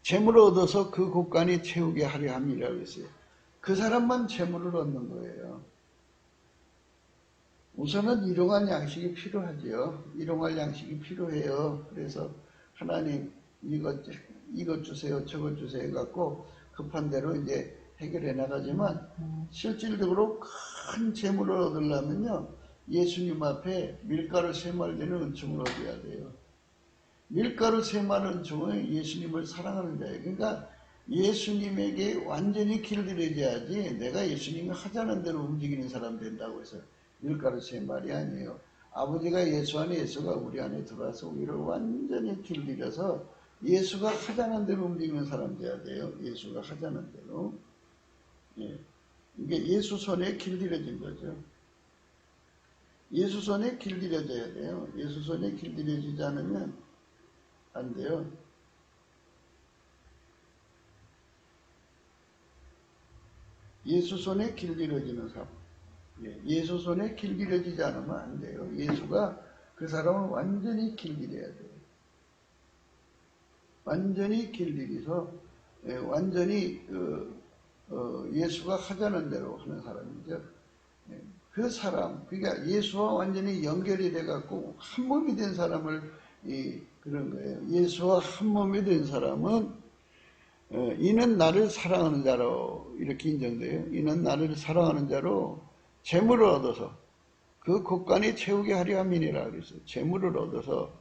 재물을 얻어서 그 곳간에 채우게 하려 함이라고 했어요. 그 사람만 재물을 얻는 거예요. 우선은 일용할 양식이 필요하죠. 일용할 양식이 필요해요. 그래서 하나님 이것 주세요, 저것 주세요 해갖고 급한 대로 이제 해결해 나가지만 실질적으로 큰 재물을 얻으려면요. 예수님 앞에 밀가루 3말 되는 은총을 얻어야 돼요. 밀가루 3말 은총은 예수님을 사랑하는 자예요. 그러니까 예수님에게 완전히 길들여져야지 내가 예수님이 하자는 대로 움직이는 사람 된다고 해서 밀가루 3말이 아니에요. 아버지가 예수 안에 예수가 우리 안에 들어와서 우리를 완전히 길들여서 예수가 하자는 대로 움직이는 사람 돼야 돼요. 예수가 하자는 대로. 예. 이게 예수 손에 길들여진 거죠. 예수 손에 길들여져야 돼요. 예수 손에 길들여지지 않으면 안 돼요. 예수 손에 길들여지는 삶. 예수 손에 길들여지지 않으면 안 돼요. 예수가 그 사람을 완전히 길들여야 돼요. 완전히 길들여서 완전히 예수가 하자는 대로 하는 사람이죠. 그 사람, 그러니까 예수와 완전히 연결이 돼갖고 한 몸이 된 사람을 그런 거예요. 예수와 한 몸이 된 사람은 이는 나를 사랑하는 자로 이렇게 인정돼요. 이는 나를 사랑하는 자로 재물을 얻어서 그 곳간이 채우게 하려 함이니라 그랬어요. 재물을 얻어서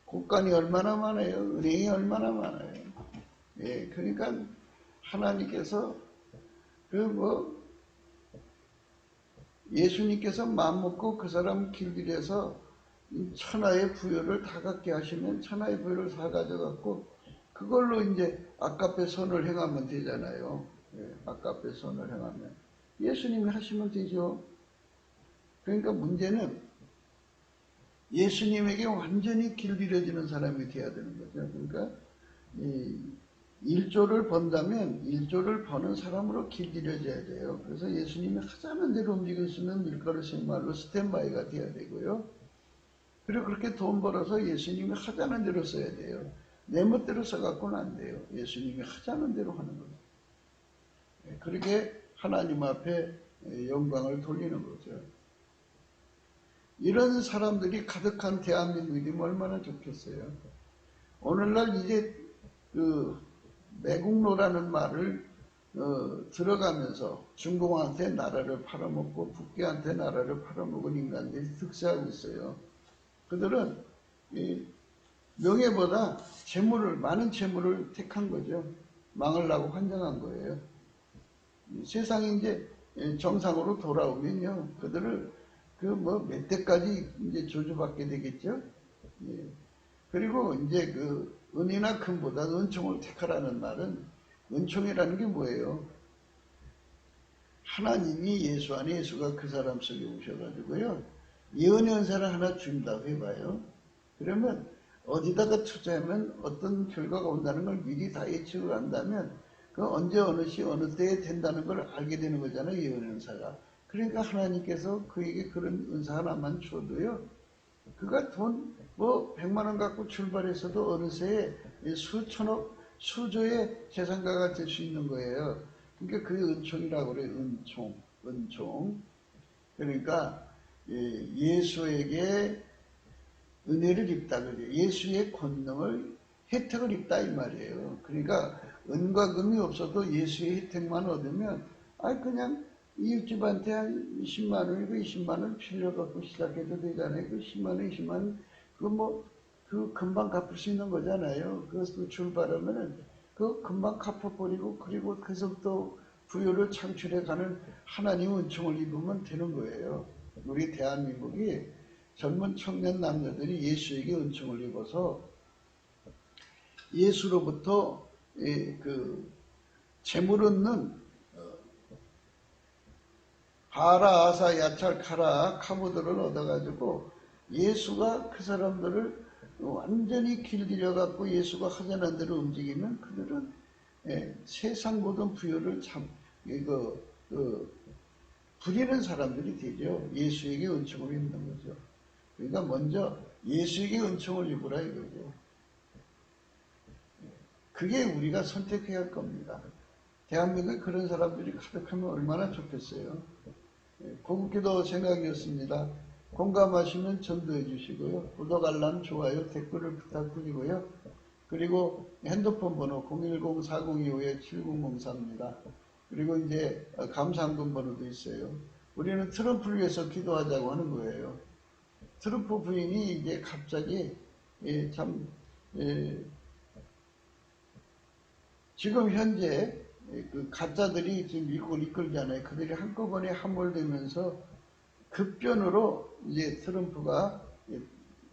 곳간이 얼마나 많아요. 은행이 얼마나 많아요. 그러니까 하나님께서 예수님께서 마음먹고 그 사람 길들여서 천하의 부여를 다 갖게 하시면 천하의 부여를 다 가져갖고 그걸로 이제 아깝게 선을 행하면 되잖아요. 아깝게 선을 행하면 예수님이 하시면 되죠. 그러니까 문제는 예수님에게 완전히 길들여지는 사람이 되어야 되는 거죠. 그러니까 1조를 번다면 1조를 버는 사람으로 길들여져야 돼요. 그래서 예수님이 하자는 대로 움직일 수 있는 밀가루 생말로 스탠바이가 돼야 되고요. 그리고 그렇게 돈 벌어서 예수님이 하자는 대로 써야 돼요. 내 멋대로 써갖고는 안 돼요. 예수님이 하자는 대로 하는 거죠. 그렇게 하나님 앞에 영광을 돌리는 거죠. 이런 사람들이 가득한 대한민국이면 얼마나 좋겠어요. 오늘날 이제 매국노라는 말을 들어가면서 중공한테 나라를 팔아먹고 북계한테 나라를 팔아먹은 인간들이 득세하고 있어요. 그들은 명예보다 많은 재물을 택한 거죠. 망하려고 환장한 거예요. 세상이 이제 정상으로 돌아오면요, 그들을 몇 대까지 이제 저주받게 되겠죠. 그리고 이제 은이나 금보다 은총을 택하라는 말은, 은총이라는 게 뭐예요? 하나님이 예수 안에 예수가 그 사람 속에 오셔가지고요, 예언연사를 하나 준다고 해봐요. 그러면 어디다가 투자하면 어떤 결과가 온다는 걸 미리 다 예측을 한다면 그 언제 어느 시 어느 때에 된다는 걸 알게 되는 거잖아요. 예언연사가. 그러니까 하나님께서 그에게 그런 은사 하나만 줘도요, 그가 돈 100만 원 갖고 출발해서도 어느새 수천억 수조의 재산가가 될 수 있는 거예요. 그러니까 그게 은총이라고 그래요. 은총. 그러니까 예수에게 은혜를 입다 그래요. 예수의 권능을 혜택을 입다 이 말이에요. 그러니까 은과 금이 없어도 예수의 혜택만 얻으면 그냥 이웃집한테 한 10만 원이고 20만 원 빌려갖고 시작해도 되잖아요. 그 10만 원, 20만 원 그 금방 갚을 수 있는 거잖아요. 그것도 출발하면은 금방 갚아버리고 그리고 그래서부터 부여를 창출해가는 하나님 은총을 입으면 되는 거예요. 우리 대한민국이 젊은 청년 남녀들이 예수에게 은총을 입어서 예수로부터 재물 얻는 바라, 아사, 야찰, 카라, 카무들을 얻어가지고 예수가 그 사람들을 완전히 길들여갖고 예수가 하자는 대로 움직이면 그들은 세상 모든 부여를 부리는 사람들이 되죠. 예수에게 은총을 입는 거죠. 그러니까 먼저 예수에게 은총을 입으라 이거죠. 그게 우리가 선택해야 할 겁니다. 대한민국에 그런 사람들이 가득하면 얼마나 좋겠어요. 고급기도 생각이었습니다. 공감하시면 전도해 주시고요. 구독, 알람, 좋아요, 댓글을 부탁드리고요. 그리고 핸드폰 번호 010-4025-7004입니다. 그리고 이제 감사한금 번호도 있어요. 우리는 트럼프를 위해서 기도하자고 하는 거예요. 트럼프 부인이 이제 갑자기 지금 현재 가짜들이 지금 미국을 이끌잖아요. 그들이 한꺼번에 함몰되면서 급변으로 이제 트럼프가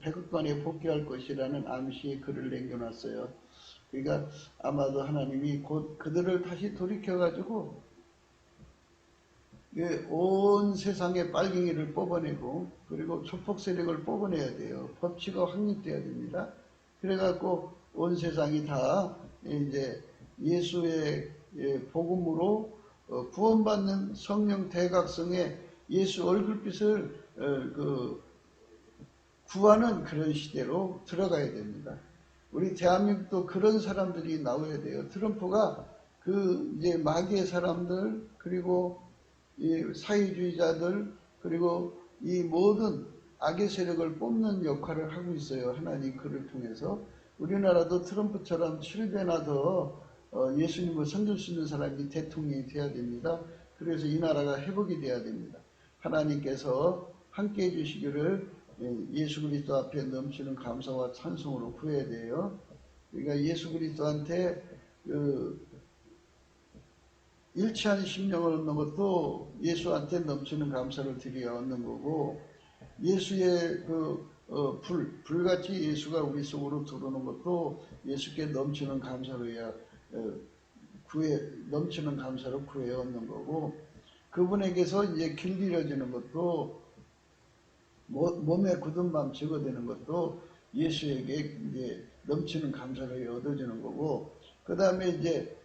백악관에 복귀할 것이라는 암시의 글을 남겨놨어요. 그러니까 아마도 하나님이 곧 그들을 다시 돌이켜가지고 온 세상의 빨갱이를 뽑아내고 그리고 조폭 세력을 뽑아내야 돼요. 법치가 확립돼야 됩니다. 그래갖고 온 세상이 다 이제 예수의 복음으로 구원받는 성령 대각성에 예수 얼굴빛을 구하는 그런 시대로 들어가야 됩니다. 우리 대한민국도 그런 사람들이 나와야 돼요. 트럼프가 이제 마귀의 사람들, 그리고 이 사회주의자들, 그리고 이 모든 악의 세력을 뽑는 역할을 하고 있어요. 하나님 그를 통해서. 우리나라도 트럼프처럼 7배나 더 예수님을 섬길 수 있는 사람이 대통령이 되어야 됩니다. 그래서 이 나라가 회복이 되어야 됩니다. 하나님께서 함께 해주시기를 예수 그리스도 앞에 넘치는 감사와 찬송으로 구해야 돼요. 그러니까 예수 그리스도한테 일치한 심령을 얻는 것도 예수한테 넘치는 감사를 드려야 얻는 거고, 예수의 불같이 예수가 우리 속으로 들어오는 것도 예수께 넘치는 감사로야 넘치는 감사로 구해 얻는 거고, 그분에게서 이제 길들여지는 것도 몸에 굳은 밤 적어되는 것도 예수에게 이제 넘치는 감사로 얻어지는 거고, 그 다음에 이제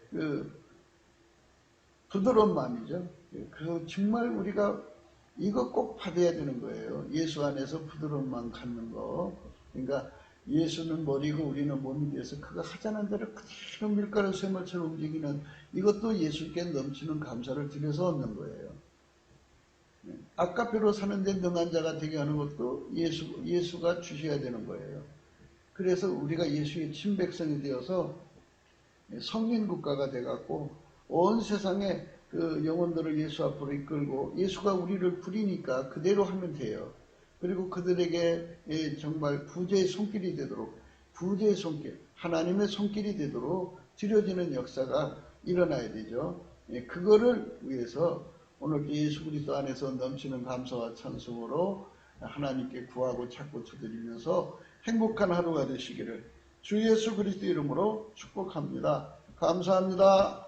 부드러운 마음이죠. 정말 우리가 이거 꼭 받아야 되는 거예요. 예수 안에서 부드러운 마음 갖는 거. 그러니까 예수는 머리고 우리는 몸이 돼서 그가 하자는 대로 그대로 밀가루 쇠물처럼 움직이는, 이것도 예수께 넘치는 감사를 드려서 얻는 거예요. 아까표로 사는데 능한 자가 되게 하는 것도 예수가 주셔야 되는 거예요. 그래서 우리가 예수의 친백성이 되어서 성민국가가 돼갖고 온 세상에 영혼들을 예수 앞으로 이끌고, 예수가 우리를 부리니까 그대로 하면 돼요. 그리고 그들에게 정말 구제의 손길이 되도록, 구제의 손길, 하나님의 손길이 되도록 드려지는 역사가 일어나야 되죠. 그거를 위해서 오늘 예수 그리스도 안에서 넘치는 감사와 찬송으로 하나님께 구하고 찾고 두드리면서 행복한 하루가 되시기를 주 예수 그리스도 이름으로 축복합니다. 감사합니다.